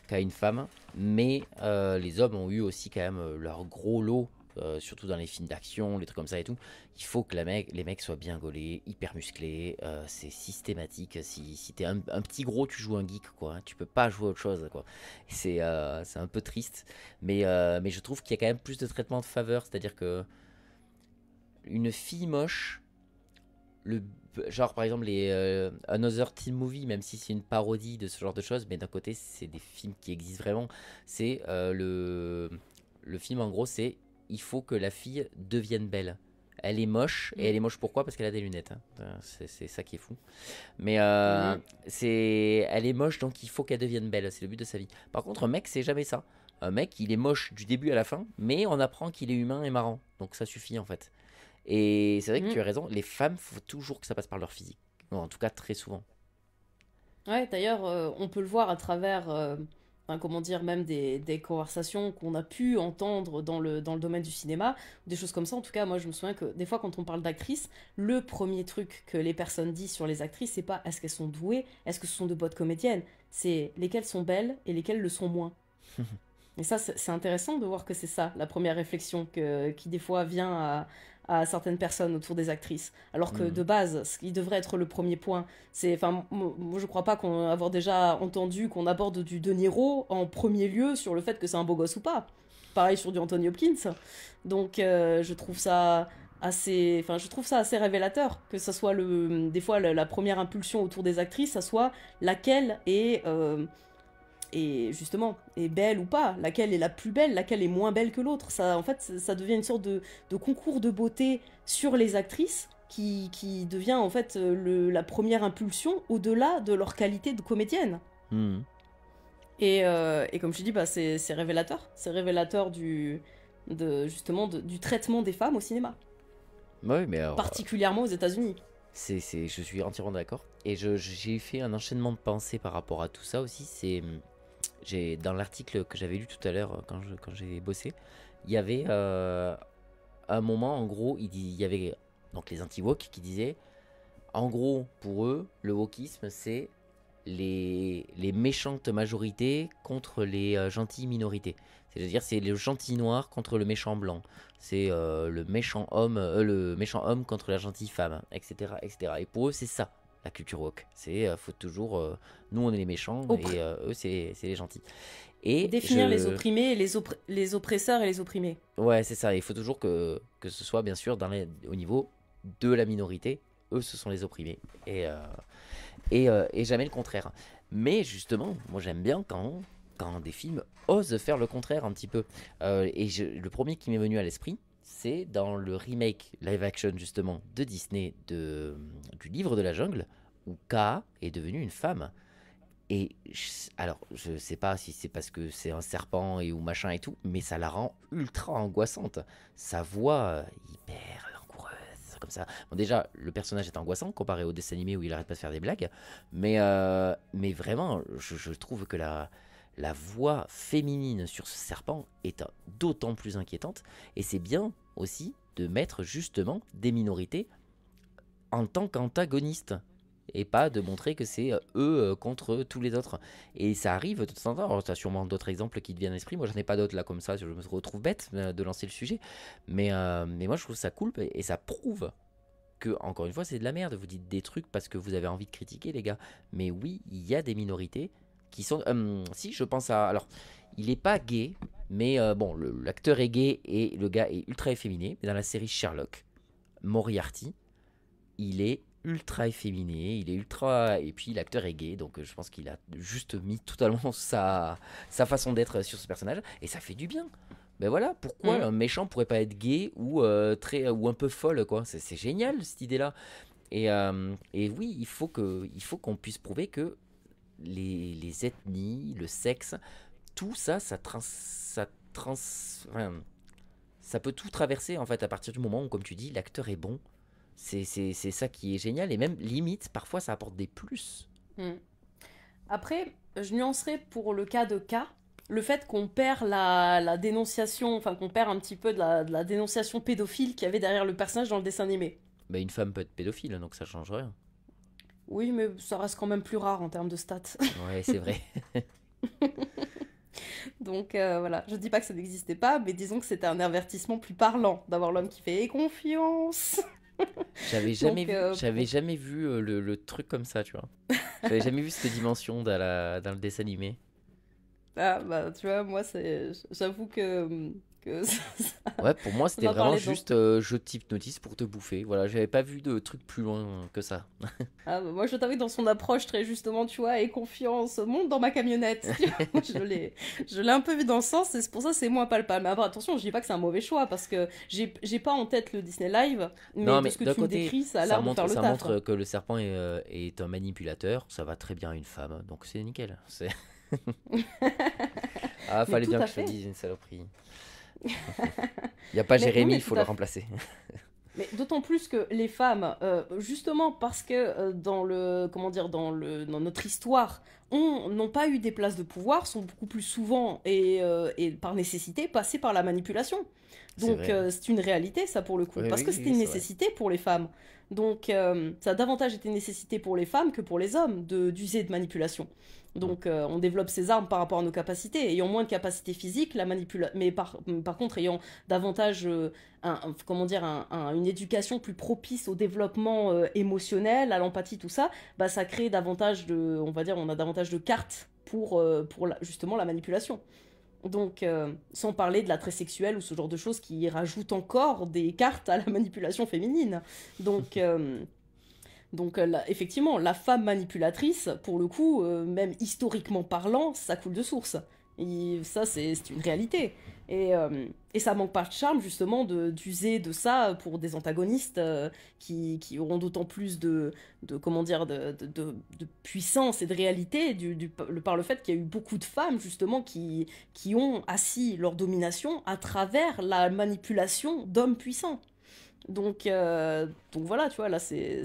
qu'à une femme, mais les hommes ont eu aussi quand même leur gros lot, surtout dans les films d'action, les trucs comme ça et tout. Il faut que les mecs soient bien gaulés, hyper musclés, c'est systématique. Si t'es un petit gros, tu joues un geek, quoi. Hein. Tu peux pas jouer autre chose, quoi. C'est un peu triste, mais je trouve qu'il y a quand même plus de traitement de faveur, c'est-à-dire que une fille moche, genre par exemple les Another Teen Movie, même si c'est une parodie de ce genre de choses, mais d'un côté c'est des films qui existent vraiment. C'est le film en gros, c'est il faut que la fille devienne belle. Elle est moche, et elle est moche pourquoi? Parce qu'elle a des lunettes. Hein. C'est ça qui est fou. Mais elle est moche, donc il faut qu'elle devienne belle. C'est le but de sa vie. Par contre, un mec, c'est jamais ça. Un mec, il est moche du début à la fin, mais on apprend qu'il est humain et marrant. Donc ça suffit en fait. Et c'est vrai que tu as raison, les femmes, faut toujours que ça passe par leur physique. Bon, en tout cas, très souvent. Ouais, d'ailleurs, on peut le voir à travers, comment dire, même des conversations qu'on a pu entendre dans le domaine du cinéma, des choses comme ça. En tout cas, moi, je me souviens que des fois, quand on parle d'actrices, le premier truc que les personnes disent sur les actrices, c'est pas est-ce qu'elles sont douées, est-ce que ce sont de bonnes comédiennes, c'est lesquelles sont belles et lesquelles le sont moins. Et ça, c'est intéressant de voir que c'est ça, la première réflexion qui des fois vient à certaines personnes autour des actrices. Alors que de base, ce qui devrait être le premier point, c'est... Enfin, moi, je crois pas avoir déjà entendu qu'on aborde du De Niro en premier lieu sur le fait que c'est un beau gosse ou pas. Pareil sur du Anthony Hopkins. Donc, je trouve ça assez révélateur que ça soit des fois la première impulsion autour des actrices, ça soit laquelle est justement est belle ou pas, laquelle est la plus belle, laquelle est moins belle que l'autre. Ça, en fait, ça devient une sorte de concours de beauté sur les actrices qui devient en fait la première impulsion au-delà de leur qualité de comédienne. Et comme je dis, c'est révélateur. C'est révélateur justement du traitement des femmes au cinéma. Oui, mais alors, particulièrement aux États-Unis. Je suis entièrement d'accord. Et j'ai fait un enchaînement de pensées par rapport à tout ça aussi. Dans l'article que j'avais lu tout à l'heure quand j'ai bossé, il y avait un moment, en gros, il y avait donc les anti-woke qui disaient, en gros, pour eux, le wokisme, c'est les méchantes majorités contre les gentilles minorités. C'est-à-dire, c'est le gentil noir contre le méchant blanc. C'est le méchant homme contre la gentille femme, etc., etc. Et pour eux, c'est ça, la culture woke. C'est faut toujours nous on est les méchants et eux c'est les gentils. Et définir les opprimés, et les oppresseurs et les opprimés. Ouais, c'est ça. Il faut toujours que ce soit bien sûr au niveau de la minorité. Eux, ce sont les opprimés. Et jamais le contraire. Mais justement, moi j'aime bien quand des films osent faire le contraire un petit peu. Le premier qui m'est venu à l'esprit, c'est dans le remake live action justement de Disney du livre de la jungle, où Kaa est devenue une femme. Et alors, je sais pas si c'est parce que c'est un serpent ou machin et tout, mais ça la rend ultra angoissante. Sa voix hyper langoureuse, comme ça. Bon, déjà, le personnage est angoissant comparé au dessin animé où il arrête pas de faire des blagues. Mais vraiment, je trouve que la voix féminine sur ce serpent est d'autant plus inquiétante. Et c'est bien aussi de mettre justement des minorités en tant qu'antagonistes. Et pas de montrer que c'est eux contre tous les autres. Et ça arrive de temps en temps. Alors, tu as sûrement d'autres exemples qui te viennent à l'esprit. Moi, j'en ai pas d'autres là comme ça. Je me retrouve bête de lancer le sujet. Mais moi, je trouve ça cool. Et ça prouve que, encore une fois, c'est de la merde. Vous dites des trucs parce que vous avez envie de critiquer, les gars. Mais oui, il y a des minorités qui sont. Si, je pense à. Alors, il est pas gay. Mais bon, l'acteur est gay et le gars est ultra efféminé. Mais dans la série Sherlock, Moriarty, il est ultra efféminé, il est ultra... Et puis l'acteur est gay, donc je pense qu'il a juste mis totalement sa façon d'être sur ce personnage, et ça fait du bien. Ben voilà, pourquoi un méchant pourrait pas être gay ou un peu folle, quoi. C'est génial, cette idée-là. Et oui, il faut qu'on puisse prouver que les ethnies, le sexe, tout ça, ça peut tout traverser, en fait, à partir du moment où, comme tu dis, l'acteur est bon. C'est ça qui est génial, et même limite parfois ça apporte des plus. Après, je nuancerais pour le cas de K, le fait qu'on perd la dénonciation, enfin qu'on perd un petit peu de la dénonciation pédophile qu'il y avait derrière le personnage dans le dessin animé. Bah, une femme peut être pédophile, donc ça change rien. Oui, mais ça reste quand même plus rare en termes de stats. Ouais, c'est vrai. Donc voilà, je dis pas que ça n'existait pas, mais disons que c'était un avertissement plus parlant d'avoir l'homme qui fait confiance. J'avais jamais vu le truc comme ça, tu vois. J'avais jamais vu cette dimension dans le dessin animé. Ah bah tu vois, moi j'avoue que ouais, pour moi c'était vraiment juste je t'hypnotise pour te bouffer. Voilà, j'avais pas vu de truc plus loin que ça. Ah bah moi je t'avoue dans son approche très justement, tu vois, et confiance, monte dans ma camionnette. je l'ai un peu vu dans ce sens, et c'est pour ça que c'est moins palpable. Mais après attention, je dis pas que c'est un mauvais choix parce que j'ai pas en tête le Disney Live, mais non, de ce que tu me décris, ça a l'air de faire le taf. Ça montre que le serpent est un manipulateur, ça va très bien à une femme, donc c'est nickel. Ah, fallait bien que je te dise une saloperie. Il n'y a pas Jérémy, il faut le remplacer. Mais d'autant plus que les femmes, justement parce que dans notre histoire, n'ont pas eu des places de pouvoir, sont beaucoup plus souvent et par nécessité passées par la manipulation. Donc c'est une réalité ça pour le coup, parce que c'était une nécessité pour les femmes. Donc ça a davantage été une nécessité pour les femmes que pour les hommes d'user de manipulation. Donc on développe ses armes par rapport à nos capacités. Ayant moins de capacités physiques, mais par contre ayant davantage une éducation plus propice au développement émotionnel, à l'empathie, tout ça, bah, ça crée davantage on a davantage de cartes pour justement la manipulation. Donc, sans parler de l'attrait sexuel ou ce genre de choses qui rajoutent encore des cartes à la manipulation féminine. Donc, effectivement, la femme manipulatrice, pour le coup, même historiquement parlant, ça coule de source. Et ça, c'est une réalité. Et ça manque pas de charme, justement, d'user de ça pour des antagonistes qui auront d'autant plus de puissance et de réalité par le fait qu'il y a eu beaucoup de femmes, justement, qui ont assis leur domination à travers la manipulation d'hommes puissants. Donc voilà, tu vois, là c'est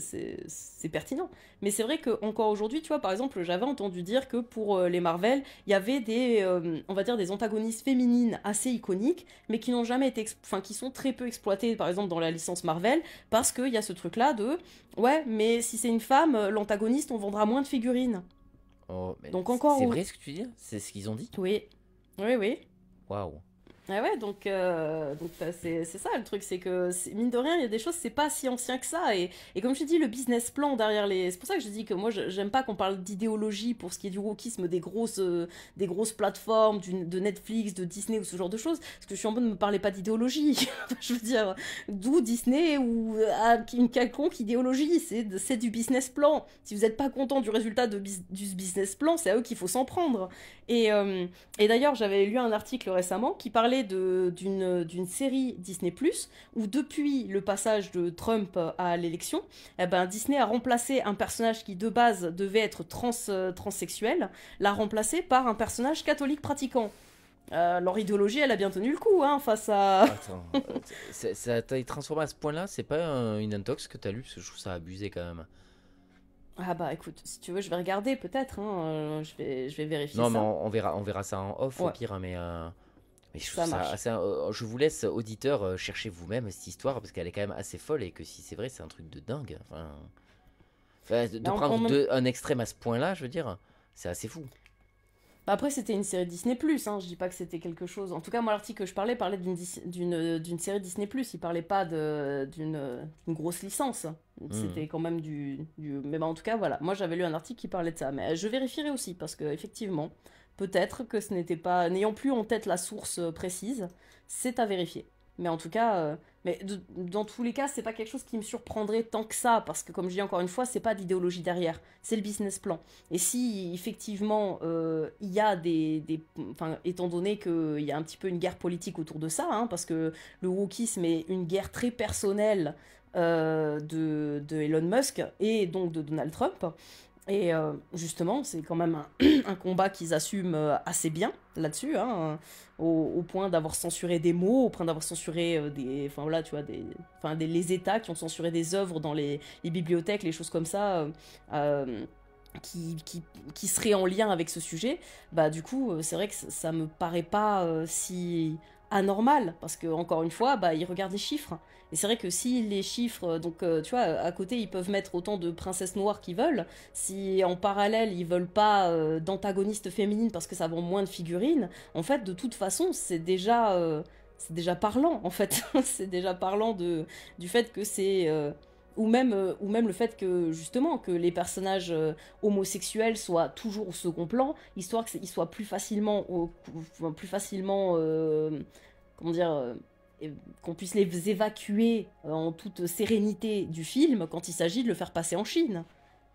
pertinent. Mais c'est vrai qu'encore aujourd'hui, tu vois, par exemple, j'avais entendu dire que pour les Marvel, il y avait des antagonistes féminines assez iconiques, mais qui n'ont jamais été, qui sont très peu exploitées, par exemple, dans la licence Marvel, parce qu'il y a ce truc-là ouais, mais si c'est une femme, l'antagoniste, on vendra moins de figurines. Oh, mais donc encore. C'est vrai ce que tu dis ? C'est ce qu'ils ont dit ? Oui. Oui. Waouh. Ah ouais, c'est ça le truc, c'est que mine de rien, il y a des choses, c'est pas si ancien que ça. Et comme je dis, le business plan derrière les. C'est pour ça que je dis que moi, j'aime pas qu'on parle d'idéologie pour ce qui est du wokisme des grosses plateformes, de Netflix, de Disney ou ce genre de choses. Parce que je suis en mode, ne me parlez pas d'idéologie. Je veux dire, d'où Disney ou une quelconque idéologie, c'est du business plan. Si vous n'êtes pas content du résultat du business plan, c'est à eux qu'il faut s'en prendre. Et d'ailleurs, j'avais lu un article récemment qui parlait d'une série Disney+, où depuis le passage de Trump à l'élection, eh ben, Disney a remplacé un personnage qui de base devait être transsexuel, l'a remplacé par un personnage catholique pratiquant. Leur idéologie, elle a bien tenu le coup, hein, face à... Attends, ça t'a transformé à ce point-là, c'est pas une intox que t'as lu, parce que je trouve ça abusé quand même. Ah bah écoute, si tu veux, je vais regarder peut-être, hein, je vais vérifier Non, ça. mais on verra ça en off au pire, hein, mais je trouve ça assez, je vous laisse, auditeurs, chercher vous-même cette histoire, parce qu'elle est quand même assez folle, et que si c'est vrai, c'est un truc de dingue. De prendre un extrême à ce point-là, je veux dire, c'est assez fou. Bah après, c'était une série Disney+, hein, je dis pas que c'était quelque chose... En tout cas, moi, l'article que je parlais d'une série Disney+, il parlait pas d'une grosse licence. C'était quand même Mais bah, en tout cas, voilà, moi j'avais lu un article qui parlait de ça, mais je vérifierai aussi, parce que effectivement, peut-être que ce n'était pas... N'ayant plus en tête la source précise, c'est à vérifier. Mais en tout cas, dans tous les cas, c'est pas quelque chose qui me surprendrait tant que ça, parce que comme je dis encore une fois, c'est pas d'idéologie derrière, c'est le business plan. Et si effectivement il y a enfin, étant donné qu'il y a un petit peu une guerre politique autour de ça, hein, parce que le wokisme est une guerre très personnelle de Elon Musk et donc de Donald Trump. Et justement, c'est quand même un combat qu'ils assument assez bien là-dessus, hein, au point d'avoir censuré des mots, au point d'avoir censuré enfin voilà, tu vois, les États qui ont censuré des œuvres dans les bibliothèques, les choses comme ça, qui seraient en lien avec ce sujet. Bah du coup, c'est vrai que ça me paraît pas si anormal, parce que encore une fois, bah ils regardent les chiffres. Et c'est vrai que si les chiffres, donc tu vois, à côté ils peuvent mettre autant de princesses noires qu'ils veulent, si en parallèle ils veulent pas d'antagonistes féminines parce que ça vend moins de figurines, en fait de toute façon c'est déjà parlant en fait. C'est déjà parlant du fait que c'est... ou même le fait que justement que les personnages homosexuels soient toujours au second plan, histoire qu'ils soient plus facilement comment dire, qu'on puisse les évacuer en toute sérénité du film quand il s'agit de le faire passer en Chine.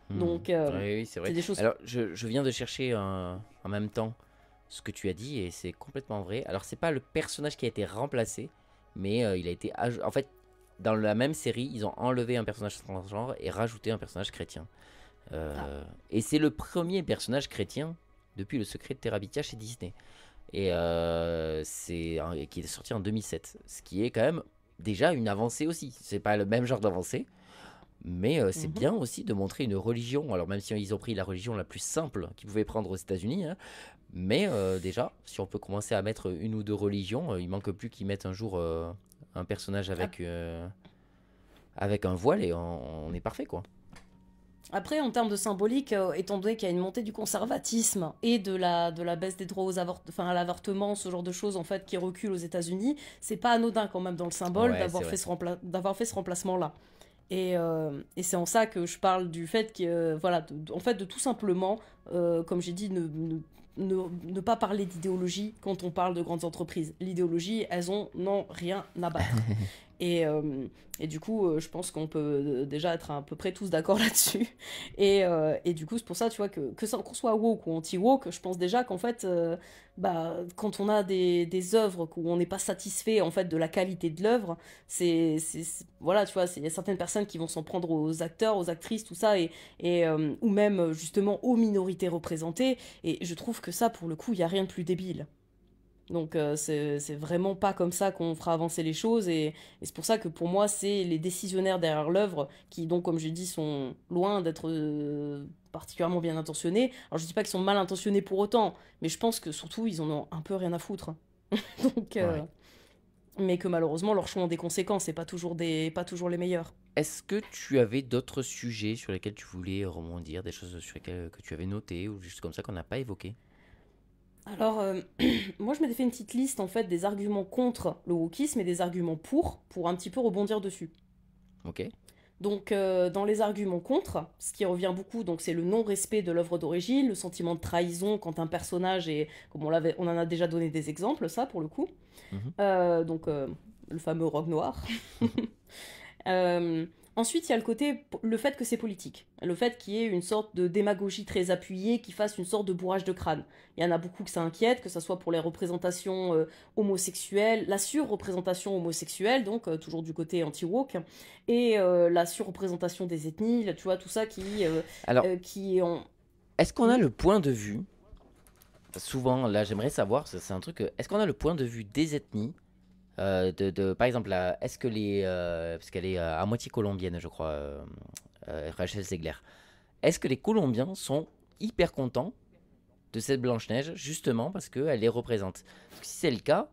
Donc, oui, c'est vrai. C'est des choses... Alors, je viens de chercher en même temps ce que tu as dit, et c'est complètement vrai. Alors, c'est pas le personnage qui a été remplacé, mais il a été... En fait, dans la même série, ils ont enlevé un personnage transgenre et rajouté un personnage chrétien. Et c'est le premier personnage chrétien depuis Le Secret de Terabithia chez Disney. Et qui est sorti en 2007, ce qui est quand même déjà une avancée aussi. C'est pas le même genre d'avancée, mais c'est bien aussi de montrer une religion. Alors même si ils ont pris la religion la plus simple qu'ils pouvaient prendre aux États-Unis, hein, mais déjà, si on peut commencer à mettre une ou deux religions, il manque plus qu'ils mettent un jour un personnage avec un voile et on est parfait, quoi. Après, en termes de symbolique, étant donné qu'il y a une montée du conservatisme et de la baisse des droits à l'avortement, ce genre de choses en fait qui recule aux États-Unis, c'est pas anodin quand même dans le symbole d'avoir fait ce remplacement-là. Et c'est en ça que je parle du fait que voilà, en fait de tout simplement, comme j'ai dit, ne pas parler d'idéologie quand on parle de grandes entreprises. L'idéologie, elles n'ont rien à battre. Et du coup, je pense qu'on peut déjà être à peu près tous d'accord là-dessus. Et du coup, c'est pour ça, tu vois, qu'on soit woke ou anti-woke, je pense déjà qu'en fait, quand on a des œuvres où on n'est pas satisfait en fait de la qualité de l'œuvre, voilà, tu vois, il y a certaines personnes qui vont s'en prendre aux acteurs, aux actrices, tout ça, ou même justement aux minorités représentées. Et je trouve que ça, pour le coup, il n'y a rien de plus débile. Donc c'est vraiment pas comme ça qu'on fera avancer les choses, et c'est pour ça que pour moi c'est les décisionnaires derrière l'œuvre qui, donc comme je dis, sont loin d'être particulièrement bien intentionnés. Alors je dis pas qu'ils sont mal intentionnés pour autant, mais je pense que surtout ils en ont un peu rien à foutre. Donc mais que malheureusement leurs choix ont des conséquences et pas toujours les meilleures. Est-ce que tu avais d'autres sujets sur lesquels tu voulais rebondir, des choses sur lesquelles que tu avais notées ou juste comme ça qu'on n'a pas évoqué? Alors, moi, je m'étais fait une petite liste, en fait, des arguments contre le wokisme et des arguments pour un petit peu rebondir dessus. Ok. Donc, dans les arguments contre, ce qui revient beaucoup, donc c'est le non-respect de l'œuvre d'origine, le sentiment de trahison quand un personnage est, comme on en a déjà donné des exemples, ça, pour le coup. Mhm. Le fameux Rogue Noir. Euh, Ensuite, il y a le fait que c'est politique. Le fait qu'il y ait une sorte de démagogie très appuyée qui fasse une sorte de bourrage de crâne. Il y en a beaucoup que ça inquiète, que ce soit pour les représentations homosexuelles, la surreprésentation homosexuelle, donc toujours du côté anti-woke, et la surreprésentation des ethnies, là, tu vois, tout ça Alors, qui ont... est-ce qu'on a le point de vue, souvent, là j'aimerais savoir, c'est un truc, est-ce qu'on a le point de vue des ethnies par exemple, est-ce que parce qu'elle est à moitié colombienne, je crois, Rachel Zegler, est-ce que les Colombiens sont hyper contents de cette Blanche-Neige, justement parce qu'elle les représente? Parce que si c'est le cas,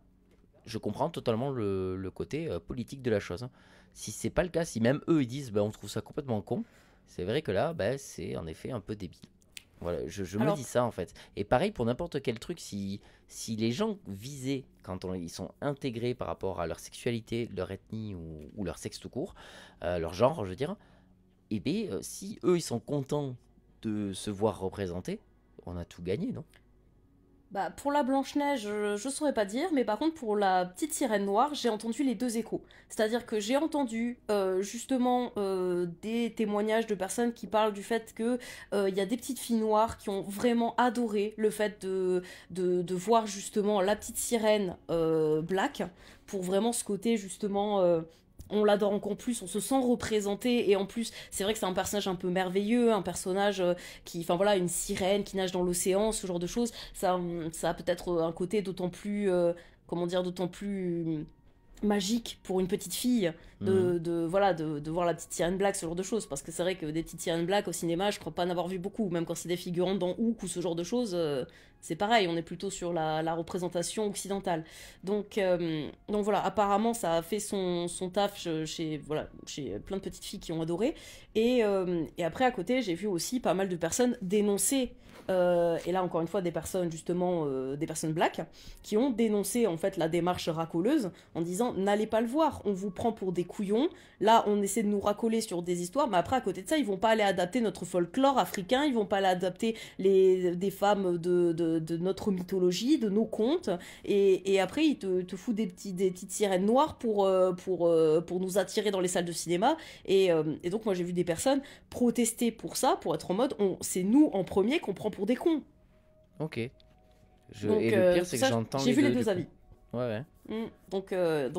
je comprends totalement le côté politique de la chose, hein. Si c'est pas le cas, si même eux ils disent on trouve ça complètement con, c'est vrai que là, c'est en effet un peu débile. Voilà, je me dis ça en fait. Et pareil pour n'importe quel truc, si les gens visés, quand ils sont intégrés par rapport à leur sexualité, leur ethnie ou leur sexe tout court, leur genre, je veux dire, et bien si eux ils sont contents de se voir représentés, on a tout gagné, non? Bah, pour la Blanche-Neige, je saurais pas dire, mais par contre, pour la petite sirène noire, j'ai entendu les deux échos. C'est-à-dire que j'ai entendu justement des témoignages de personnes qui parlent du fait que il y a des petites filles noires qui ont vraiment adoré le fait de voir justement la petite sirène black, pour vraiment ce côté justement. On l'adore encore plus, on se sent représenté, et en plus, c'est vrai que c'est un personnage un peu merveilleux, un personnage enfin voilà, une sirène qui nage dans l'océan, ce genre de choses. Ça a peut-être un côté d'autant plus, comment dire, d'autant plus magique pour une petite fille voilà, de voir la petite sirène black, ce genre de choses, parce que c'est vrai que des petites sirènes black au cinéma, je crois pas en avoir vu beaucoup, même quand c'est des figurantes dans Hook ou ce genre de choses, c'est pareil, on est plutôt sur la représentation occidentale. Donc voilà, apparemment ça a fait son taf chez plein de petites filles qui ont adoré, et après à côté j'ai vu aussi pas mal de personnes dénoncer et là encore une fois des personnes justement des personnes black qui ont dénoncé en fait la démarche racoleuse en disant n'allez pas le voir, on vous prend pour des couillons, là on essaie de nous racoler sur des histoires, mais après à côté de ça ils vont pas aller adapter notre folklore africain, ils vont pas aller adapter des femmes de notre mythologie, de nos contes, et après ils te foutent des petites sirènes noires pour nous attirer dans les salles de cinéma, et donc moi j'ai vu des personnes protester pour ça, pour être en mode c'est nous en premier qu'on prend pour des cons. Ok. Et Donc, le pire, c'est que ça, j'entends j'ai vu les deux du coup. avis. Ouais. Donc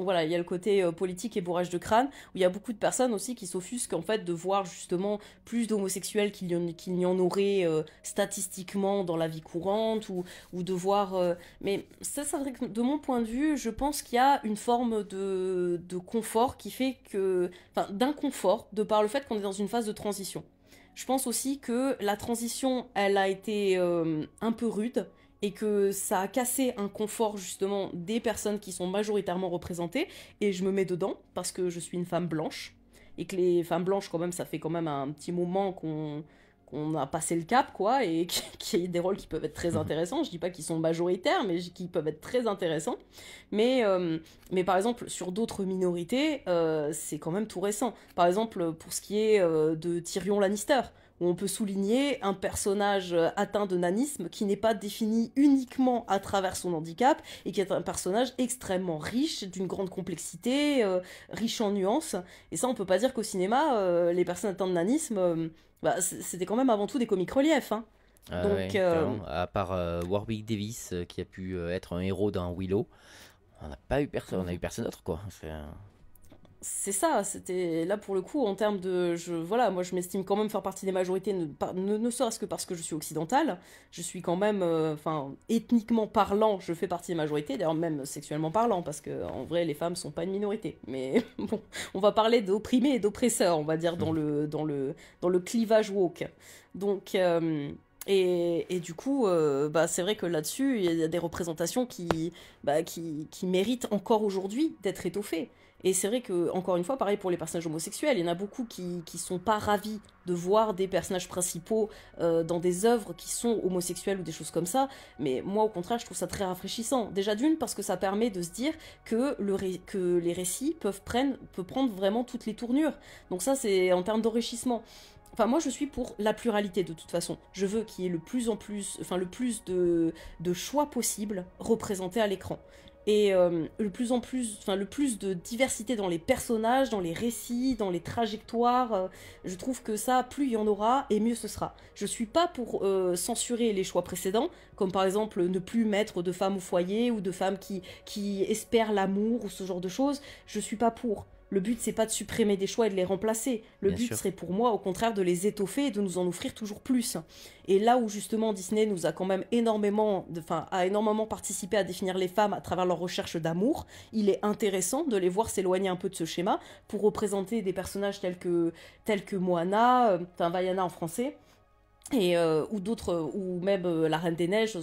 voilà, il y a le côté politique et bourrage de crâne, où il y a beaucoup de personnes aussi qui s'offusquent en fait de voir justement plus d'homosexuels qu'il n'y en aurait statistiquement dans la vie courante, ou de voir... Mais ça, c'est vrai que de mon point de vue, je pense qu'il y a une forme de confort qui fait que... Enfin, d'inconfort, de par le fait qu'on est dans une phase de transition. Je pense aussi que la transition, elle a été un peu rude, et que ça a cassé un confort justement des personnes qui sont majoritairement représentées, et je me mets dedans parce que je suis une femme blanche, et que les femmes blanches quand même, ça fait quand même un petit moment qu'on a passé le cap, quoi, et qu'il y a des rôles qui peuvent être très intéressants. Je dis pas qu'ils sont majoritaires, mais qui peuvent être très intéressants. Mais par exemple, sur d'autres minorités, c'est quand même tout récent. Par exemple, pour ce qui est de Tyrion Lannister, où on peut souligner un personnage atteint de nanisme qui n'est pas défini uniquement à travers son handicap, et qui est un personnage extrêmement riche, d'une grande complexité, riche en nuances. Et ça, on peut pas dire qu'au cinéma, les personnes atteintes de nanisme, c'était quand même avant tout des comiques reliefs, hein. Donc, Ouais, clairement. À part Warwick Davis qui a pu être un héros dans Willow, on n'a pas eu personne, on a eu personne d'autre, quoi. c'est ça, c'était là pour le coup en termes de... Voilà, moi je m'estime quand même faire partie des majorités, ne serait-ce que parce que je suis occidentale. Je suis quand même, ethniquement parlant, je fais partie des majorités, d'ailleurs même sexuellement parlant, parce que en vrai les femmes sont pas une minorité. Mais bon, on va parler d'opprimés et d'oppresseurs, on va dire, dans le clivage woke. Donc... Et du coup, c'est vrai que là-dessus, il y a des représentations qui méritent encore aujourd'hui d'être étoffées. Et c'est vrai que, encore une fois, pareil pour les personnages homosexuels, il y en a beaucoup qui sont pas ravis de voir des personnages principaux dans des œuvres qui sont homosexuelles ou des choses comme ça. Mais moi, au contraire, je trouve ça très rafraîchissant. Déjà d'une, parce que ça permet de se dire que, que les récits peuvent prendre vraiment toutes les tournures. Donc ça, c'est en termes d'enrichissement. Enfin, moi, je suis pour la pluralité de toute façon. Je veux qu'il y ait le plus de choix possible représentés à l'écran. Et le plus de diversité dans les personnages, dans les récits, dans les trajectoires. Je trouve que ça, plus il y en aura, et mieux ce sera. Je suis pas pour censurer les choix précédents, comme par exemple ne plus mettre de femmes au foyer, ou de femmes qui espèrent l'amour, ou ce genre de choses. Je suis pas pour. Le but, c'est pas de supprimer des choix et de les remplacer. Le Bien but sûr. serait pour moi, au contraire, de les étoffer et de nous en offrir toujours plus. Et là où justement Disney nous a quand même énormément participé à définir les femmes à travers leur recherche d'amour, il est intéressant de les voir s'éloigner un peu de ce schéma pour représenter des personnages tels que Moana, Vaiana en français. Et ou d'autres, ou même la Reine des Neiges,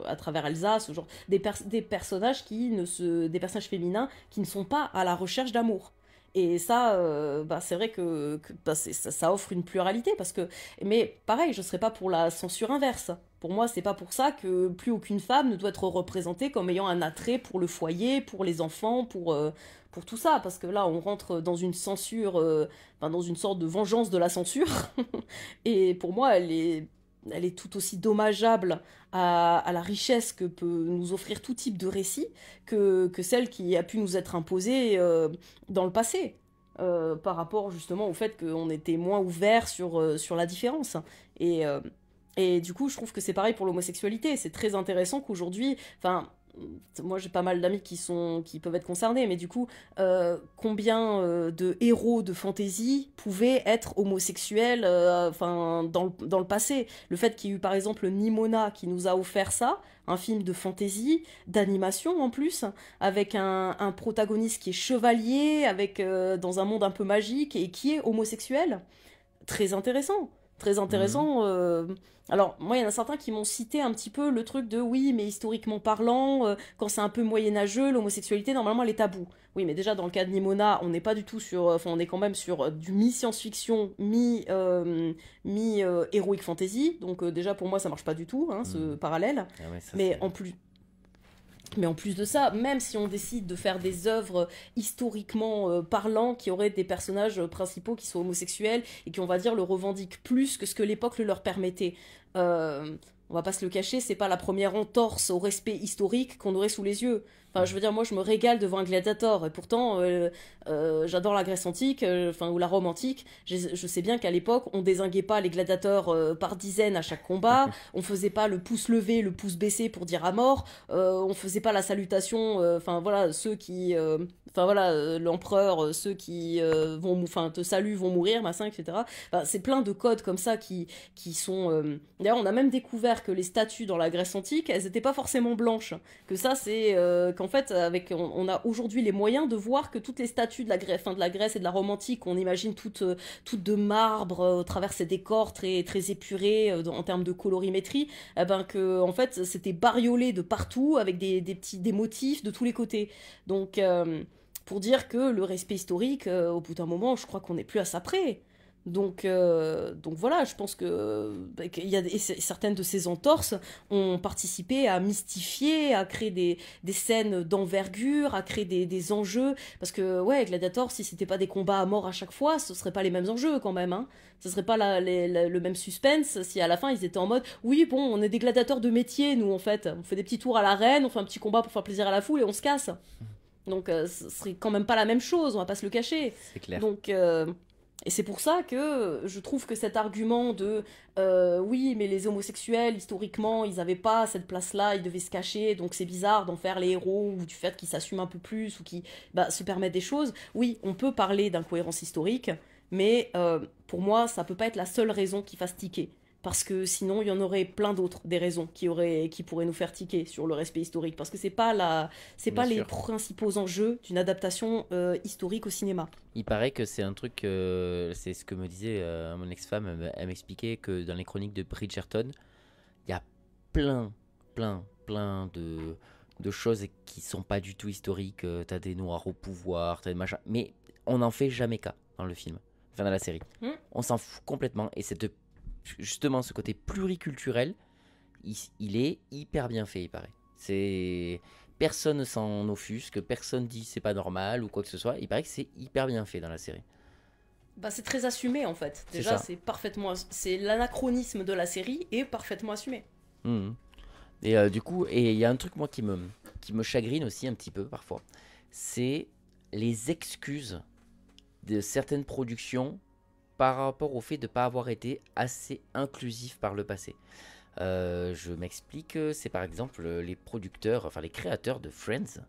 à travers Elsa, ce genre des personnages des personnages féminins qui ne sont pas à la recherche d'amour. Et ça, c'est vrai que ça offre une pluralité mais pareil, je serais pas pour la censure inverse. Pour moi, c'est pas pour ça que plus aucune femme ne doit être représentée comme ayant un attrait pour le foyer, pour les enfants, pour tout ça, parce que là, on rentre dans une censure, dans une sorte de vengeance de la censure. Et pour moi, elle est tout aussi dommageable à la richesse que peut nous offrir tout type de récit que celle qui a pu nous être imposée dans le passé. Par rapport justement au fait qu'on était moins ouvert sur la différence. Et du coup, je trouve que c'est pareil pour l'homosexualité. C'est très intéressant qu'aujourd'hui, moi j'ai pas mal d'amis qui peuvent être concernés, mais du coup, combien de héros de fantasy pouvaient être homosexuels dans le passé. Le fait qu'il y ait eu par exemple Nimona qui nous a offert ça, un film de fantasy, d'animation en plus, avec un protagoniste qui est chevalier, dans un monde un peu magique, et qui est homosexuel. Très intéressant. Très intéressant. Alors, moi, il y en a certains qui m'ont cité un petit peu le truc de oui, mais historiquement parlant, quand c'est un peu moyenâgeux, l'homosexualité, normalement, elle est taboue. Oui, mais déjà, dans le cas de Nimona, on n'est pas du tout on est quand même sur du mi-science-fiction, mi-heroic fantasy. Donc, déjà, pour moi, ça marche pas du tout, ce parallèle. Ah ouais, ça, Mais en plus de ça, même si on décide de faire des œuvres historiquement parlant qui auraient des personnages principaux qui sont homosexuels et qui, on va dire, le revendiquent plus que ce que l'époque le leur permettait, on va pas se le cacher, c'est pas la première entorse au respect historique qu'on aurait sous les yeux. Enfin, je veux dire, moi, je me régale devant un gladiator, et pourtant, j'adore la Grèce antique, ou la Rome antique. Je sais bien qu'à l'époque, on dézinguait pas les gladiateurs par dizaines à chaque combat, on faisait pas le pouce levé, le pouce baissé pour dire à mort, on faisait pas la salutation, l'empereur, ceux qui te saluent vont mourir, machin, etc. C'est plein de codes comme ça qui sont... D'ailleurs, on a même découvert que les statues dans la Grèce antique, elles étaient pas forcément blanches. Que ça, c'est qu'en fait, on a aujourd'hui les moyens de voir que toutes les statues de la Grèce et de la Rome antique, on imagine toutes de marbre, au travers ces décors très, très épurés en termes de colorimétrie, que en fait, c'était bariolé de partout avec des motifs de tous les côtés. Donc, pour dire que le respect historique, au bout d'un moment, je crois qu'on n'est plus à ça près. Donc voilà, je pense qu'il y a certaines de ces entorses ont participé à mystifier, à créer des scènes d'envergure, à créer des enjeux. Parce que, ouais, Gladiator, si c'était pas des combats à mort à chaque fois, ce serait pas les mêmes enjeux quand même. Ce serait pas le même suspense si à la fin ils étaient en mode oui, bon, on est des gladiateurs de métier, nous en fait. On fait des petits tours à l'arène, on fait un petit combat pour faire plaisir à la foule et on se casse. Donc ce serait quand même pas la même chose, on va pas se le cacher. c'est clair. Donc. Et c'est pour ça que je trouve que cet argument de oui, mais les homosexuels, historiquement, ils n'avaient pas cette place-là, ils devaient se cacher, donc c'est bizarre d'en faire les héros, ou du fait qu'ils s'assument un peu plus, ou qu'ils se permettent des choses. Oui, on peut parler d'incohérence historique, mais pour moi, ça peut pas être la seule raison qui fasse tiquer. Parce que sinon, il y en aurait plein d'autres, des raisons qui pourraient nous faire tiquer sur le respect historique. Parce que c'est pas les sûr. principaux enjeux d'une adaptation historique au cinéma. Il paraît que c'est un truc, c'est ce que me disait mon ex-femme, elle m'expliquait que dans les chroniques de Bridgerton, il y a plein de choses qui sont pas du tout historiques. T'as des noirs au pouvoir, t'as des machins, mais on n'en fait jamais cas dans le film, enfin dans la série. On s'en fout complètement, et justement ce côté pluriculturel, il est hyper bien fait, il paraît. Personne s'en offusque, personne dit c'est pas normal ou quoi que ce soit. Il paraît que c'est hyper bien fait dans la série. Bah, c'est très assumé en fait. Déjà, c'est l'anachronisme de la série est parfaitement assumé. Et du coup, il y a un truc moi qui me chagrine aussi un petit peu parfois, c'est les excuses de certaines productions par rapport au fait de ne pas avoir été assez inclusif par le passé. Je m'explique, c'est par exemple les producteurs, enfin les créateurs de Friends,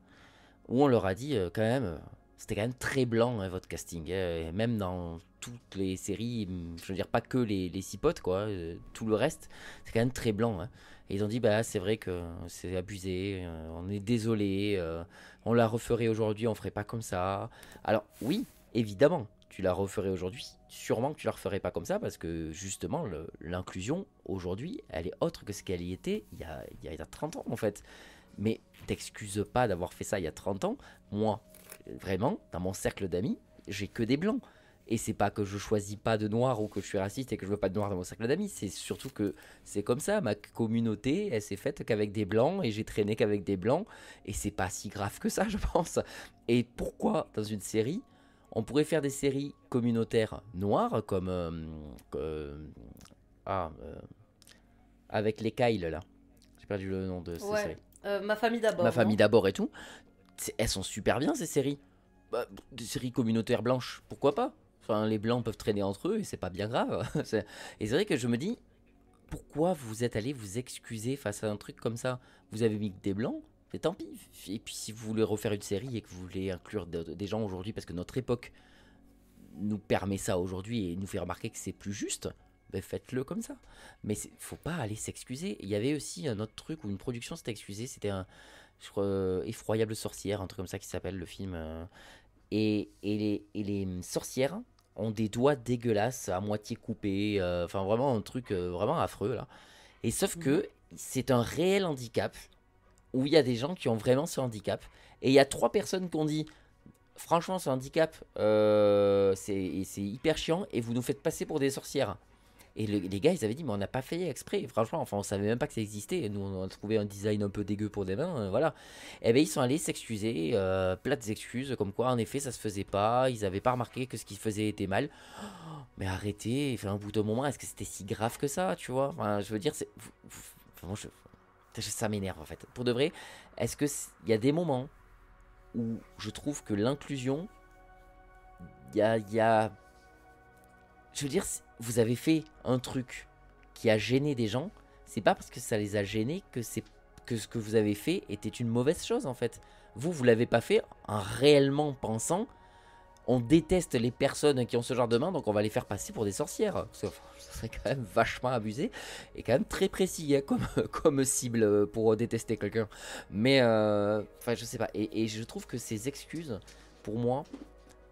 où on leur a dit quand même, c'était quand même très blanc votre casting, et même dans toutes les séries, je veux dire pas que les six potes quoi, tout le reste, c'est quand même très blanc. Et ils ont dit bah c'est vrai que c'est abusé, on est désolé, on la referait aujourd'hui, on ferait pas comme ça. Alors oui, évidemment, tu la referais aujourd'hui, sûrement que tu la referais pas comme ça, parce que justement l'inclusion aujourd'hui elle est autre que ce qu'elle y était il y a 30 ans en fait. Mais t'excuses pas d'avoir fait ça il y a 30 ans. Moi vraiment dans mon cercle d'amis j'ai que des blancs, et c'est pas que je choisis pas de noirs ou que je suis raciste et que je veux pas de noirs dans mon cercle d'amis, c'est surtout que c'est comme ça, ma communauté elle s'est faite qu'avec des blancs et j'ai traîné qu'avec des blancs, et c'est pas si grave que ça je pense. Et pourquoi dans une série on pourrait faire des séries communautaires noires comme avec les Kyle là, j'ai perdu le nom de ces séries. Ma famille d'abord. Ma famille d'abord et tout. Elles sont super bien ces séries. Des séries communautaires blanches, pourquoi pas? Enfin, les blancs peuvent traîner entre eux et c'est pas bien grave. Et c'est vrai que je me dis, pourquoi vous êtes allé vous excuser face à un truc comme ça? Vous avez mis que des blancs, et tant pis. Et puis si vous voulez refaire une série et que vous voulez inclure des gens aujourd'hui, parce que notre époque nous permet ça aujourd'hui et nous fait remarquer que c'est plus juste, ben faites-le comme ça. Mais faut pas aller s'excuser. Il y avait aussi un autre truc où une production s'était excusée, c'était je crois, Effroyable sorcière, un truc comme ça qui s'appelle le film. Et les sorcières ont des doigts dégueulasses, à moitié coupés, enfin vraiment un truc vraiment affreux là. Et sauf que c'est un réel handicap, où il y a des gens qui ont vraiment ce handicap, et il y a 3 personnes qui ont dit franchement ce handicap c'est hyper chiant et vous nous faites passer pour des sorcières. Et les gars ils avaient dit mais on n'a pas fait exprès, franchement, enfin on savait même pas que ça existait, et nous on a trouvé un design un peu dégueu pour des mains, voilà. Et ben ils sont allés s'excuser, plates excuses, comme quoi en effet ça se faisait pas, ils avaient pas remarqué que ce qu'ils faisaient était mal. Mais arrêtez, enfin au bout d'un moment, est-ce que c'était si grave que ça, tu vois? Enfin, je veux dire, ça m'énerve en fait. Pour de vrai, est-ce que il y a des moments où je trouve que l'inclusion, il y a je veux dire, vous avez fait un truc qui a gêné des gens, c'est pas parce que ça les a gênés que ce que vous avez fait était une mauvaise chose en fait. Vous l'avez pas fait en réellement pensant on déteste les personnes qui ont ce genre de main, donc on va les faire passer pour des sorcières. Ça serait quand même vachement abusé et quand même très précis comme cible pour détester quelqu'un. Mais enfin je sais pas, et je trouve que ces excuses, pour moi,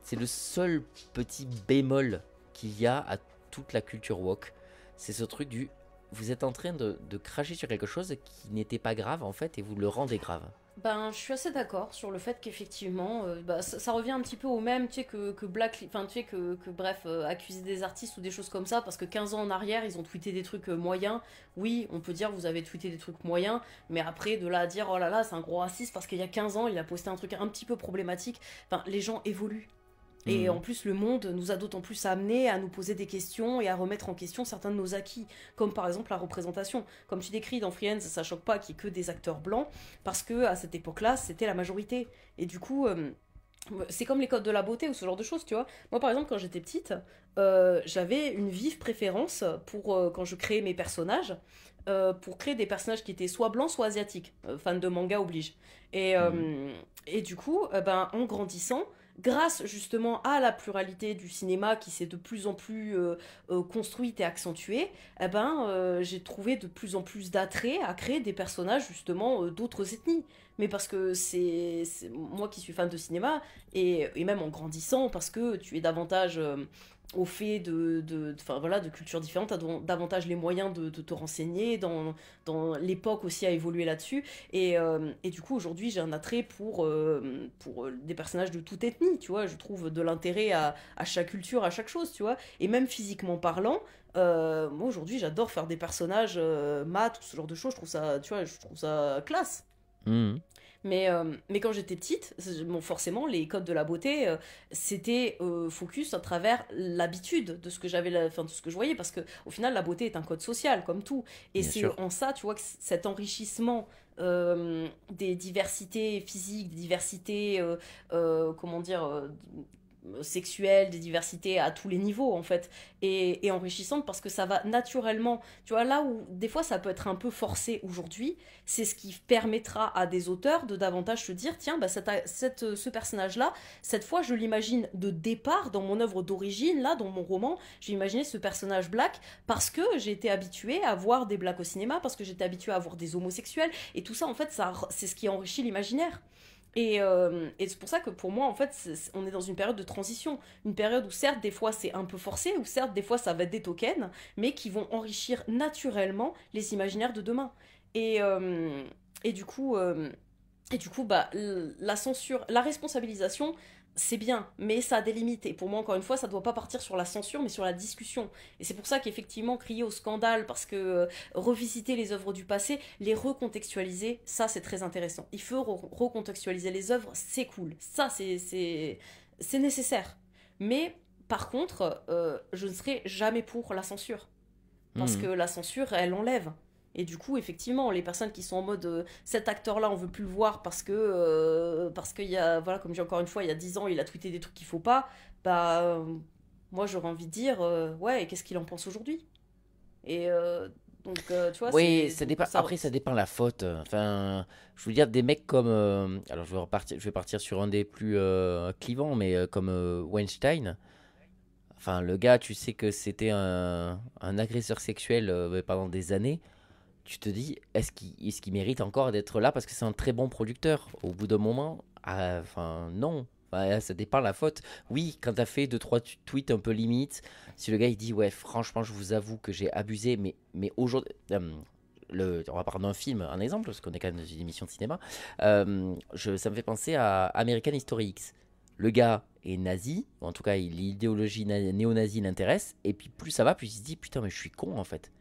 c'est le seul petit bémol qu'il y a à toute la culture woke. C'est ce truc du vous êtes en train de cracher sur quelque chose qui n'était pas grave en fait, et vous le rendez grave. Ben, je suis assez d'accord sur le fait qu'effectivement, ça revient un petit peu au même, tu sais, que bref, accuser des artistes ou des choses comme ça, parce que 15 ans en arrière, ils ont tweeté des trucs moyens. Oui, on peut dire, vous avez tweeté des trucs moyens, mais après, de là à dire, oh là là, c'est un gros raciste, parce qu'il y a 15 ans, il a posté un truc un petit peu problématique. Enfin, les gens évoluent. Et en plus, le monde nous a d'autant plus amené à nous poser des questions et à remettre en question certains de nos acquis, comme par exemple la représentation. Comme tu décris dans Friends, ça choque pas qu'il y ait que des acteurs blancs, parce que à cette époque-là, c'était la majorité. Et du coup, c'est comme les codes de la beauté ou ce genre de choses, tu vois. Moi, par exemple, quand j'étais petite, j'avais une vive préférence pour, quand je créais mes personnages, pour créer des personnages qui étaient soit blancs, soit asiatiques. Fan de manga oblige. Et du coup, en grandissant, grâce justement à la pluralité du cinéma qui s'est de plus en plus construite et accentuée, j'ai trouvé de plus en plus d'attrait à créer des personnages justement d'autres ethnies. mais parce que c'est moi qui suis fan de cinéma, et même en grandissant, parce que tu es davantage au fait enfin, voilà, de cultures différentes, tu as davantage les moyens de te renseigner, dans l'époque aussi a évolué là-dessus, et du coup aujourd'hui j'ai un attrait pour des personnages de toute ethnie, tu vois, je trouve de l'intérêt à chaque culture, à chaque chose, tu vois, et même physiquement parlant, moi aujourd'hui j'adore faire des personnages mat, tout ce genre de choses, je trouve ça, tu vois, je trouve ça classe. Mhm. Mais quand j'étais petite, bon, forcément, les codes de la beauté, c'était focus à travers l'habitude de ce que enfin, de ce que je voyais, parce que au final, la beauté est un code social, comme tout. Et Bien c'est sûr. en ça, tu vois, que cet enrichissement des diversités physiques, des diversités, comment dire, sexuelles, des diversités à tous les niveaux en fait, et enrichissante parce que ça va naturellement, tu vois, là où des fois ça peut être un peu forcé aujourd'hui, c'est ce qui permettra à des auteurs de davantage se dire tiens, bah, ce personnage-là, cette fois je l'imagine de départ dans mon œuvre d'origine, là dans mon roman, j'ai imaginé ce personnage black parce que j'ai été habituée à voir des blacks au cinéma, parce que j'étais habituée à voir des homosexuels, et tout ça en fait c'est ce qui enrichit l'imaginaire. Et c'est pour ça que pour moi, en fait, on est dans une période de transition. Une période où certes, des fois, c'est un peu forcé, où certes, des fois, ça va être des tokens, mais qui vont enrichir naturellement les imaginaires de demain. Et, euh, et du coup, euh, et du coup, bah, la censure, la responsabilisation, c'est bien, mais ça a des limites. Et pour moi, encore une fois, ça ne doit pas partir sur la censure, mais sur la discussion. Et c'est pour ça qu'effectivement, crier au scandale, parce que revisiter les œuvres du passé, les recontextualiser, ça, c'est très intéressant. Il faut recontextualiser les œuvres, c'est cool. Ça, c'est nécessaire. Mais, par contre, je ne serai jamais pour la censure. Parce que Mhm. la censure, elle enlève. Et du coup, effectivement, les personnes qui sont en mode cet acteur-là, on veut plus le voir parce qu'il y a, voilà, comme j'ai encore une fois, il y a 10 ans, il a tweeté des trucs qu'il faut pas, bah, moi j'aurais envie de dire, ouais, et qu'est-ce qu'il en pense aujourd'hui? Et donc, tu vois, Oui, c'est. ça Donc, dépend. ça. Après, ça dépend la faute. Enfin, je veux dire, des mecs comme. Alors, je vais partir sur un des plus clivants, mais comme Weinstein. Enfin, le gars, tu sais que c'était un agresseur sexuel pendant des années. Tu te dis, est-ce qu'il mérite encore d'être là parce que c'est un très bon producteur? Au bout d'un moment, enfin, non. Enfin, ça dépend la faute. Oui, quand t'as fait deux trois tweets un peu limite, si le gars il dit, ouais, franchement, je vous avoue que j'ai abusé, mais aujourd'hui. On va parler d'un film, un exemple, parce qu'on est quand même dans une émission de cinéma. Ça me fait penser à American History X. Le gars est nazi, ou en tout cas, l'idéologie néo-nazie l'intéresse, et puis plus ça va, plus il se dit putain, mais je suis con en fait.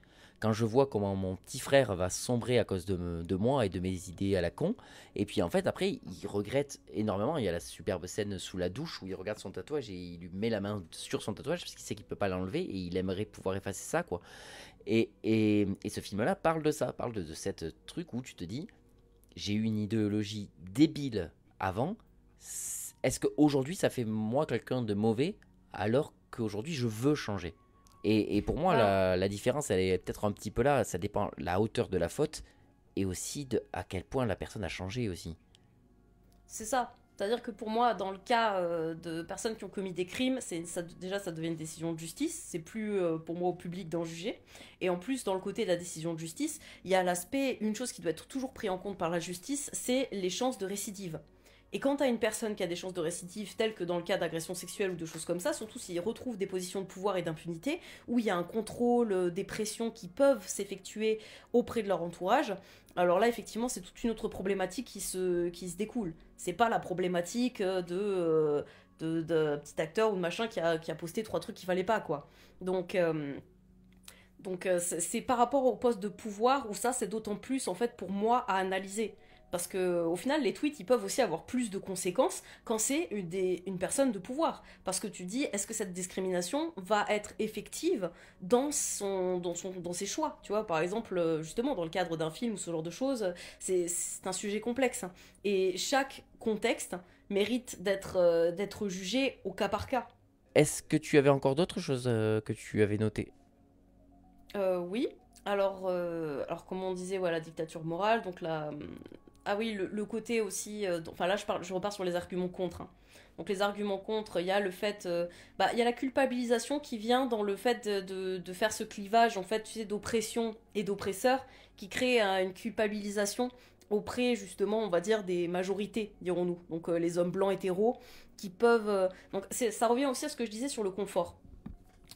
Quand je vois comment mon petit frère va sombrer à cause de moi et de mes idées à la con, et puis en fait, après, il regrette énormément. Il y a la superbe scène sous la douche où il regarde son tatouage et il lui met la main sur son tatouage parce qu'il sait qu'il peut pas l'enlever et il aimerait pouvoir effacer ça, quoi. Et ce film-là parle de ça, parle de cette truc où tu te dis j'ai eu une idéologie débile avant. Est-ce qu'aujourd'hui ça fait moi quelqu'un de mauvais alors qu'aujourd'hui je veux changer? Et pour moi Alors, la différence elle est peut-être un petit peu là, ça dépend la hauteur de la faute et aussi de à quel point la personne a changé aussi. c'est ça. C'est-à-dire que pour moi, dans le cas de personnes qui ont commis des crimes, déjà ça devient une décision de justice. C'est plus pour moi au public d'en juger. Et en plus, dans le côté de la décision de justice, il y a l'aspect, une chose qui doit être toujours pris en compte par la justice, c'est les chances de récidive. Et quand tu as une personne qui a des chances de récidive, telles que dans le cas d'agression sexuelle ou de choses comme ça, surtout s'ils retrouvent des positions de pouvoir et d'impunité, où il y a un contrôle, des pressions qui peuvent s'effectuer auprès de leur entourage, alors là, effectivement, c'est toute une autre problématique qui se découle. C'est pas la problématique de petit acteur ou de machin qui a posté trois trucs qu'il fallait pas, quoi. Donc, c'est par rapport au poste de pouvoir où ça, c'est d'autant plus, en fait, pour moi, à analyser. Parce que au final, les tweets, ils peuvent aussi avoir plus de conséquences quand c'est une personne de pouvoir. Parce que tu dis, est-ce que cette discrimination va être effective dans ses choix? Tu vois, par exemple, justement, dans le cadre d'un film ou ce genre de choses, c'est un sujet complexe. Et chaque contexte mérite d'être jugé au cas par cas. Est-ce que tu avais encore d'autres choses que tu avais notées? Oui. Alors, comme on disait, voilà, dictature morale, donc là. Ah oui, le côté aussi. Enfin, là, je repars sur les arguments contre, hein. Donc, les arguments contre, il y a le fait. Il y a la culpabilisation qui vient dans le fait de faire ce clivage, en fait, tu sais, d'oppression et d'oppresseur, qui crée une culpabilisation auprès justement, on va dire, des majorités, dirons-nous. Donc les hommes blancs hétéros qui peuvent... ça revient aussi à ce que je disais sur le confort.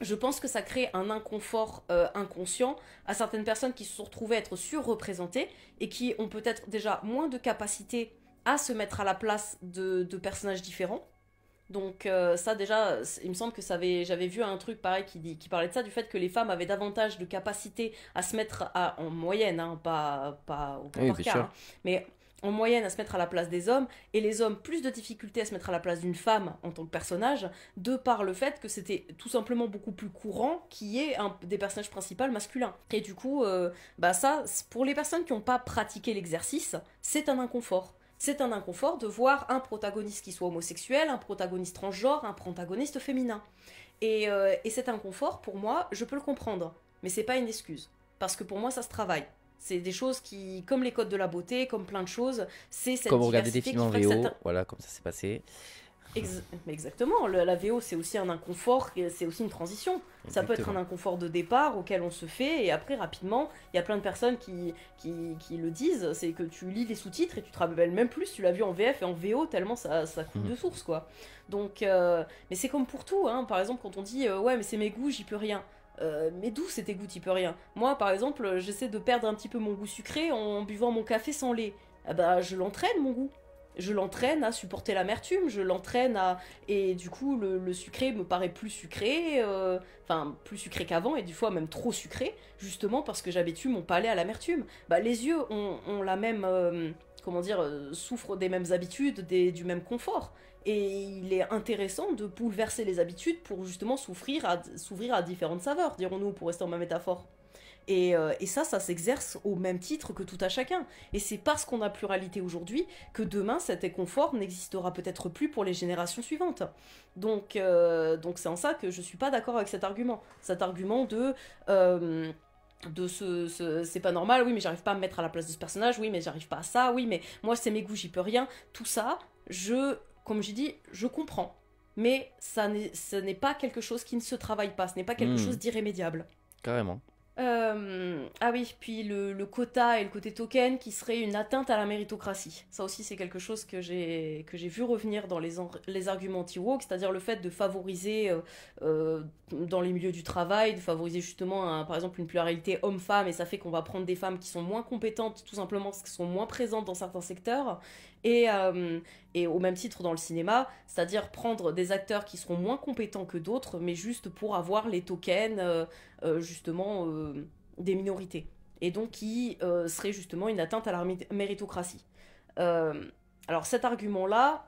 Je pense que ça crée un inconfort inconscient à certaines personnes qui se sont retrouvées être surreprésentées et qui ont peut-être déjà moins de capacité à se mettre à la place de personnages différents. Donc ça déjà, il me semble que j'avais vu un truc pareil qui parlait de ça, du fait que les femmes avaient davantage de capacité à se mettre en moyenne, hein, pas au cas Oui, par bien cas, sûr. hein, mais en moyenne à se mettre à la place des hommes, et les hommes plus de difficulté à se mettre à la place d'une femme en tant que personnage, de par le fait que c'était tout simplement beaucoup plus courant qu'il y ait des personnages principaux masculins. Et du coup, ça, pour les personnes qui n'ont pas pratiqué l'exercice, c'est un inconfort. C'est un inconfort de voir un protagoniste qui soit homosexuel, un protagoniste transgenre, un protagoniste féminin. Et cet inconfort, pour moi, je peux le comprendre. Mais c'est pas une excuse. Parce que pour moi, ça se travaille. C'est des choses qui, comme les codes de la beauté, comme plein de choses, c'est cette Comme regarder des diversité films en qui ferait que VO, voilà, comme ça s'est passé. Mais exactement, la VO c'est aussi un inconfort, c'est aussi une transition. Ça peut être un Exactement. inconfort de départ auquel on se fait et après rapidement, il y a plein de personnes qui le disent, c'est que tu lis les sous-titres et tu te rappelles même plus si tu l'as vu en VF et en VO tellement ça coule de source quoi. Donc, mais c'est comme pour tout, hein. Par exemple quand on dit ouais mais c'est mes goûts, j'y peux rien. Mais d'où c'est tes goûts, t'y peux rien. Moi par exemple, j'essaie de perdre un petit peu mon goût sucré en buvant mon café sans lait. Ah bah je l'entraîne mon goût. Je l'entraîne à supporter l'amertume, je l'entraîne à... Et du coup, le sucré me paraît plus sucré, plus sucré qu'avant, et des fois même trop sucré, justement parce que j'habitue mon palais à l'amertume. Bah, les yeux ont la même... souffrent des mêmes habitudes, du même confort. Et il est intéressant de bouleverser les habitudes pour justement s'ouvrir à différentes saveurs, dirons-nous, pour rester dans ma métaphore. Et ça s'exerce au même titre que tout à chacun. Et c'est parce qu'on a pluralité aujourd'hui que demain, cet inconfort n'existera peut-être plus pour les générations suivantes. Donc c'est en ça que je suis pas d'accord avec cet argument. Cet argument c'est pas normal, oui mais j'arrive pas à me mettre à la place de ce personnage, oui mais j'arrive pas à ça, oui mais moi c'est mes goûts, j'y peux rien. Tout ça, comme j'ai dit, je comprends. Mais ce n'est pas quelque chose qui ne se travaille pas, ce n'est pas quelque chose d'irrémédiable. Carrément. Ah oui, puis le quota et le côté token qui serait une atteinte à la méritocratie. Ça aussi, c'est quelque chose que j'ai vu revenir dans les arguments anti-woke, c'est-à-dire le fait de favoriser dans les milieux du travail, de favoriser justement, par exemple, une pluralité homme-femme, et ça fait qu'on va prendre des femmes qui sont moins compétentes, tout simplement parce qu'elles sont moins présentes dans certains secteurs, et au même titre dans le cinéma, c'est-à-dire prendre des acteurs qui seront moins compétents que d'autres, mais juste pour avoir les tokens, justement, des minorités. Et donc qui serait justement une atteinte à la méritocratie. Alors cet argument-là,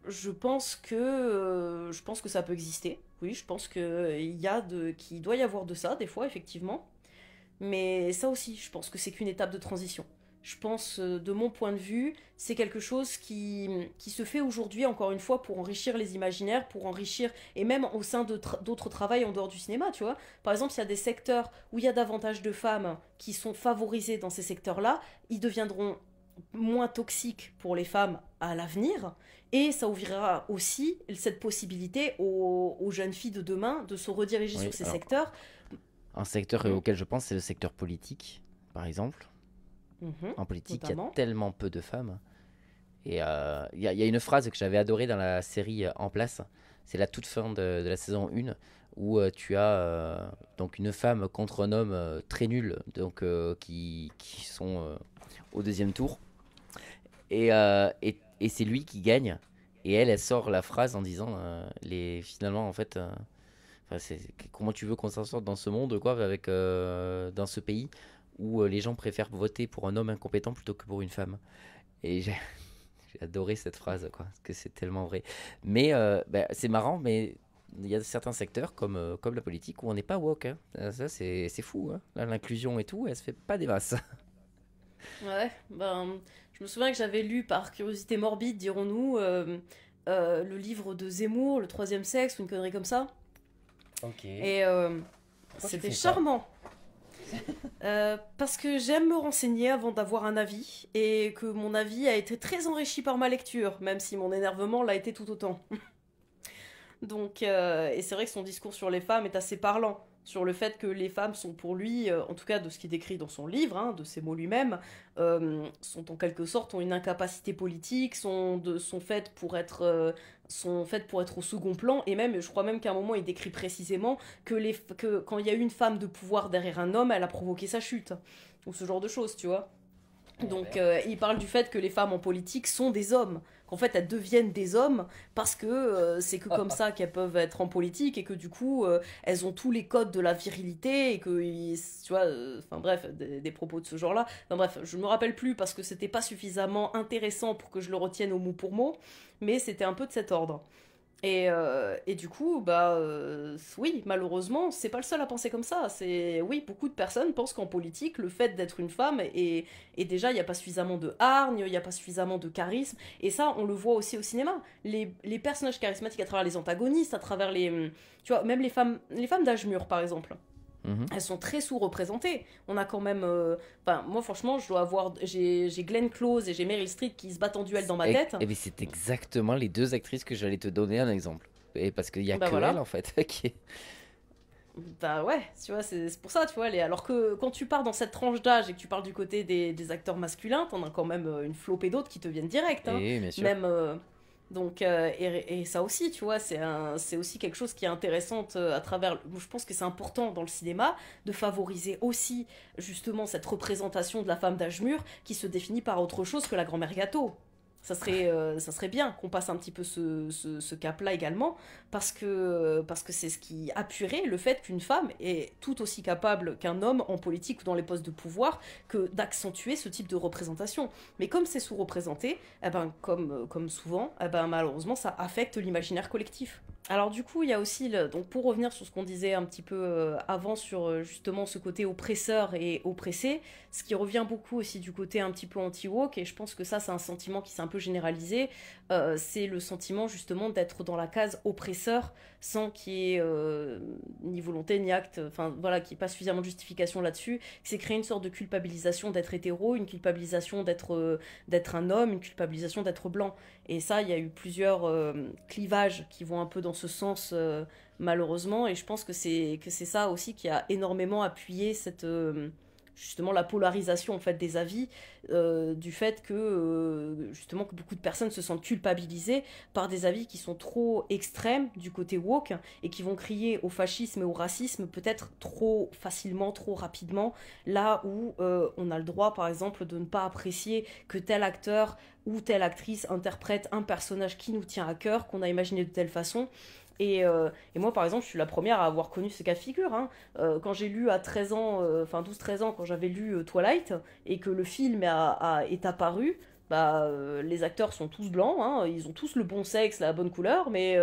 je pense que ça peut exister. Oui, je pense qu'il doit y avoir de ça, des fois, effectivement. Mais ça aussi, je pense que c'est qu'une étape de transition. Je pense, de mon point de vue, c'est quelque chose qui se fait aujourd'hui, encore une fois, pour enrichir les imaginaires, pour enrichir, et même au sein d'autres travails en dehors du cinéma, tu vois. Par exemple, s'il y a des secteurs où il y a davantage de femmes qui sont favorisées dans ces secteurs-là, ils deviendront moins toxiques pour les femmes à l'avenir, et ça ouvrira aussi cette possibilité aux jeunes filles de demain de se rediriger sur ces secteurs. Un secteur auquel je pense, c'est le secteur politique, par exemple. En politique, il y a tellement peu de femmes. Et il y a une phrase que j'avais adorée dans la série En Place. C'est la toute fin de la saison 1 où tu as donc une femme contre un homme très nul donc, qui sont au deuxième tour. Et c'est lui qui gagne. Et elle sort la phrase en disant finalement, en fait, comment tu veux qu'on s'en sorte dans ce monde, quoi, dans ce pays où les gens préfèrent voter pour un homme incompétent plutôt que pour une femme. Et j'ai adoré cette phrase, quoi, parce que c'est tellement vrai. Mais c'est marrant, mais il y a certains secteurs, comme la politique, où on n'est pas woke. Hein. Ça, c'est fou. Hein. Là, l'inclusion et tout, elle se fait pas des masses. Ouais, je me souviens que j'avais lu, par curiosité morbide, dirons-nous, le livre de Zemmour, Le Troisième Sexe, ou une connerie comme ça. Ok. Et c'était charmant. Parce que j'aime me renseigner avant d'avoir un avis, et que mon avis a été très enrichi par ma lecture, même si mon énervement l'a été tout autant. Donc, et c'est vrai que son discours sur les femmes est assez parlant, sur le fait que les femmes sont pour lui, en tout cas de ce qu'il décrit dans son livre, hein, de ses mots lui-même, sont en quelque sorte, ont une incapacité politique, sont faites pour être au second plan, et même, je crois même qu'à un moment, il décrit précisément que quand il y a eu une femme de pouvoir derrière un homme, elle a provoqué sa chute, ou ce genre de choses, tu vois. Donc il parle du fait que les femmes en politique sont des hommes, qu'en fait elles deviennent des hommes parce que c'est que comme ça qu'elles peuvent être en politique et que du coup elles ont tous les codes de la virilité et que tu vois, enfin bref, des propos de ce genre-là. Enfin bref, je me rappelle plus parce que c'était pas suffisamment intéressant pour que je le retienne au mot pour mot, mais c'était un peu de cet ordre. Et du coup, oui, malheureusement, c'est pas le seul à penser comme ça. Oui, beaucoup de personnes pensent qu'en politique, le fait d'être une femme, et déjà, il n'y a pas suffisamment de hargne, il n'y a pas suffisamment de charisme. Et ça, on le voit aussi au cinéma. Les personnages charismatiques à travers les antagonistes, à travers tu vois, même les femmes d'âge mûr, par exemple. Elles sont très sous-représentées. On a quand même... moi, franchement, j'ai Glenn Close et j'ai Meryl Streep qui se battent en duel dans ma tête. Et bien, c'est exactement les deux actrices que j'allais te donner un exemple. Et parce qu'il y a voilà. elle, en fait, qui est... Bah ouais, tu vois, c'est pour ça, tu vois. Alors que quand tu pars dans cette tranche d'âge et que tu parles du côté des acteurs masculins, t'en as quand même une flopée d'autres qui te viennent direct. Hein. Et, bien sûr. Même... Donc, et ça aussi, tu vois, c'est aussi quelque chose qui est intéressant à travers... Je pense que c'est important dans le cinéma de favoriser aussi, justement, cette représentation de la femme d'âge mûr qui se définit par autre chose que la grand-mère gâteau. Ça serait bien qu'on passe un petit peu ce cap-là également, parce que c'est ce qui appuierait le fait qu'une femme est tout aussi capable qu'un homme en politique ou dans les postes de pouvoir que d'accentuer ce type de représentation. Mais comme c'est sous-représenté, comme souvent, malheureusement, ça affecte l'imaginaire collectif. Alors du coup, il y a aussi, donc pour revenir sur ce qu'on disait un petit peu avant sur justement ce côté oppresseur et oppressé, ce qui revient beaucoup aussi du côté un petit peu anti-woke, et je pense que ça c'est un sentiment qui s'est un peu généralisé, c'est le sentiment justement d'être dans la case oppresseur sans qu'il y ait ni volonté ni acte, enfin voilà, qu'il n'y ait pas suffisamment de justification là-dessus. C'est créer une sorte de culpabilisation d'être hétéro, une culpabilisation d'être un homme, une culpabilisation d'être blanc. Et ça, il y a eu plusieurs clivages qui vont un peu dans ce sens, malheureusement, et je pense que c'est ça aussi qui a énormément appuyé justement la polarisation en fait des avis, du fait que justement que beaucoup de personnes se sentent culpabilisées par des avis qui sont trop extrêmes du côté woke et qui vont crier au fascisme et au racisme peut-être trop facilement, trop rapidement, là où on a le droit par exemple de ne pas apprécier que tel acteur ou telle actrice interprète un personnage qui nous tient à cœur, qu'on a imaginé de telle façon. Et moi, par exemple, je suis la première à avoir connu ce cas de figure. Hein. Quand j'ai lu à 13 ans, 12-13 ans, quand j'avais lu Twilight, et que le film est apparu, les acteurs sont tous blancs, hein, ils ont tous le bon sexe, la bonne couleur, mais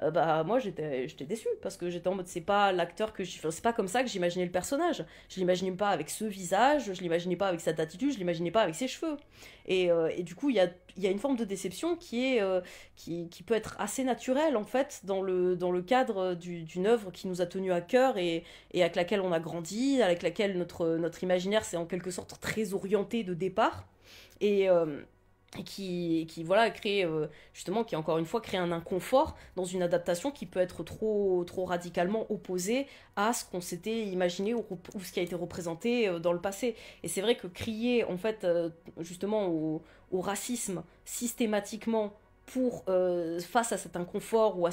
moi j'étais déçue parce que j'étais en mode c'est pas l'acteur c'est pas comme ça que j'imaginais le personnage. Je l'imaginais pas avec ce visage, je l'imaginais pas avec cette attitude, je l'imaginais pas avec ses cheveux. Et du coup il y a une forme de déception qui peut être assez naturelle en fait dans le cadre d'une œuvre qui nous a tenu à cœur et avec laquelle on a grandi, avec laquelle notre imaginaire s'est en quelque sorte très orienté de départ. Et qui voilà crée justement qui encore une fois crée un inconfort dans une adaptation qui peut être trop radicalement opposée à ce qu'on s'était imaginé ou ce qui a été représenté dans le passé. Et c'est vrai que crier en fait justement au racisme systématiquement face à cet inconfort ou à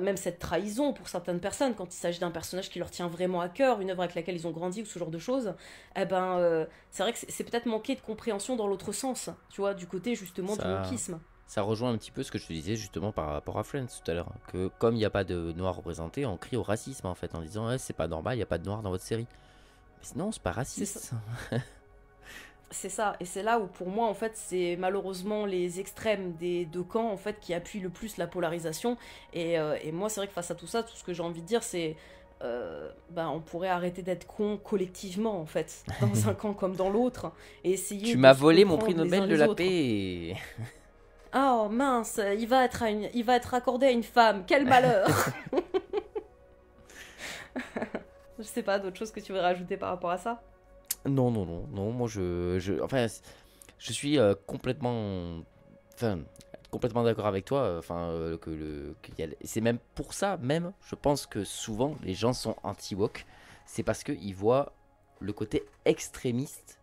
même cette trahison pour certaines personnes quand il s'agit d'un personnage qui leur tient vraiment à cœur, une œuvre avec laquelle ils ont grandi ou ce genre de choses, c'est vrai que c'est peut-être manquer de compréhension dans l'autre sens, tu vois, du côté justement du wokisme. Ça rejoint un petit peu ce que je te disais justement par rapport à Friends tout à l'heure, que comme il n'y a pas de noirs représentés, on crie au racisme en fait en disant c'est pas normal, il n'y a pas de noirs dans votre série. Mais sinon c'est pas raciste. C'est ça, et c'est là où pour moi en fait c'est malheureusement les extrêmes des deux camps en fait qui appuient le plus la polarisation, et moi c'est vrai que face à tout ça, tout ce que j'ai envie de dire c'est on pourrait arrêter d'être con collectivement en fait, dans un camp comme dans l'autre, et essayer tu m'as volé mon prix Nobel de la paix. Oh mince, il va être accordé à une femme, quel malheur. Je sais pas, d'autres choses que tu veux rajouter par rapport à ça? Non, moi je suis complètement enfin, complètement d'accord avec toi. C'est même pour ça, même, je pense que souvent les gens sont anti-woke. C'est parce qu'ils voient le côté extrémiste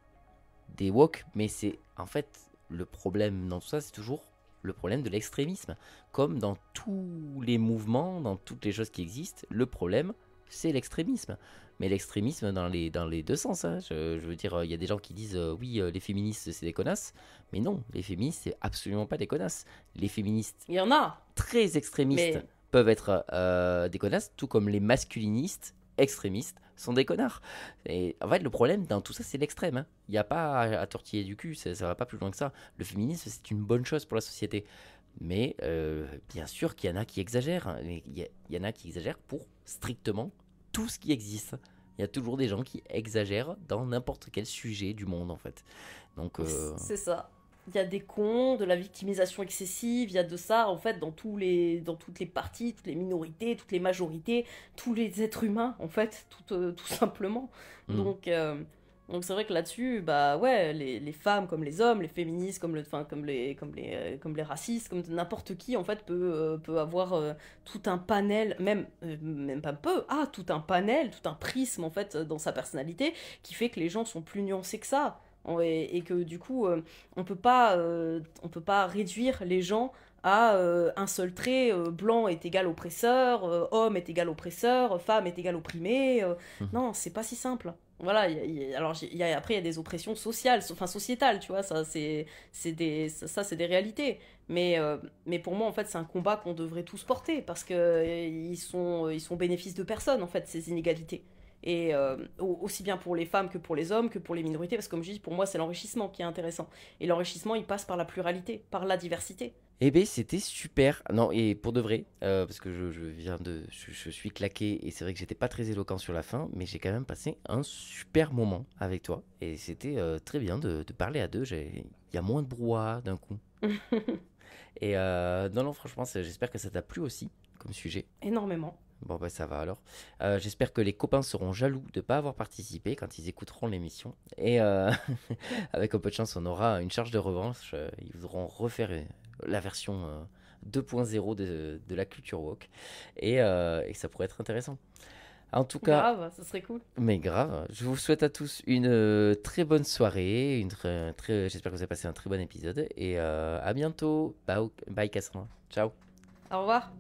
des woke, mais c'est en fait le problème dans tout ça, c'est toujours le problème de l'extrémisme. Comme dans tous les mouvements, dans toutes les choses qui existent, le problème c'est l'extrémisme. Mais l'extrémisme dans les deux sens. Hein. Je veux dire, il y a des gens qui disent oui, les féministes c'est des connasses. Mais non, les féministes c'est absolument pas des connasses. Les féministes Il y en a. très extrémistes Mais- peuvent être des connasses, tout comme les masculinistes extrémistes sont des connards. Et en fait, le problème dans tout ça, c'est l'extrême. Hein. Il n'y a pas à tortiller du cul, ça va pas plus loin que ça. Le féminisme, c'est une bonne chose pour la société. Mais bien sûr qu'il y en a qui exagèrent. Hein. Il y en a qui exagèrent pour strictement tout ce qui existe. Il y a toujours des gens qui exagèrent dans n'importe quel sujet du monde, en fait. Donc, C'est ça. Il y a des cons, de la victimisation excessive, il y a de ça, en fait, dans toutes les parties, toutes les minorités, toutes les majorités, tous les êtres humains, en fait, tout simplement. Mm. Donc c'est vrai que là-dessus, bah ouais, les femmes comme les hommes, les féministes comme les racistes, comme n'importe qui, en fait, peut avoir tout un panel, même pas peu, tout un panel, tout un prisme, en fait, dans sa personnalité, qui fait que les gens sont plus nuancés que ça. Et que du coup, on peut pas réduire les gens à un seul trait, blanc est égal oppresseur, homme est égal oppresseur, femme est égal opprimé. Non, c'est pas si simple. Voilà, après il y a des oppressions sociales, enfin sociétales, tu vois, ça c'est des réalités. Mais pour moi, en fait, c'est un combat qu'on devrait tous porter parce que ils sont bénéfices de personne, en fait, ces inégalités. Et aussi bien pour les femmes que pour les hommes, que pour les minorités, parce que comme je dis, pour moi, c'est l'enrichissement qui est intéressant. Et l'enrichissement, il passe par la pluralité, par la diversité. eh bien, c'était super. Non, et pour de vrai, parce que je suis claqué et c'est vrai que j'étais pas très éloquent sur la fin, mais j'ai quand même passé un super moment avec toi et c'était très bien de parler à deux. Il y a moins de brouhaha d'un coup. Et non, franchement, j'espère que ça t'a plu aussi comme sujet. Énormément. Bon, bah ça va alors. J'espère que les copains seront jaloux de ne pas avoir participé quand ils écouteront l'émission. Et avec un peu de chance, on aura une charge de revanche. Ils voudront refaire la version 2.0 de la culture woke. Et ça pourrait être intéressant. En tout cas, Grave, ça serait cool. mais grave, je vous souhaite à tous une très bonne soirée. J'espère que vous avez passé un très bon épisode. Et à bientôt. Bye, Cassandra. Ciao. Au revoir.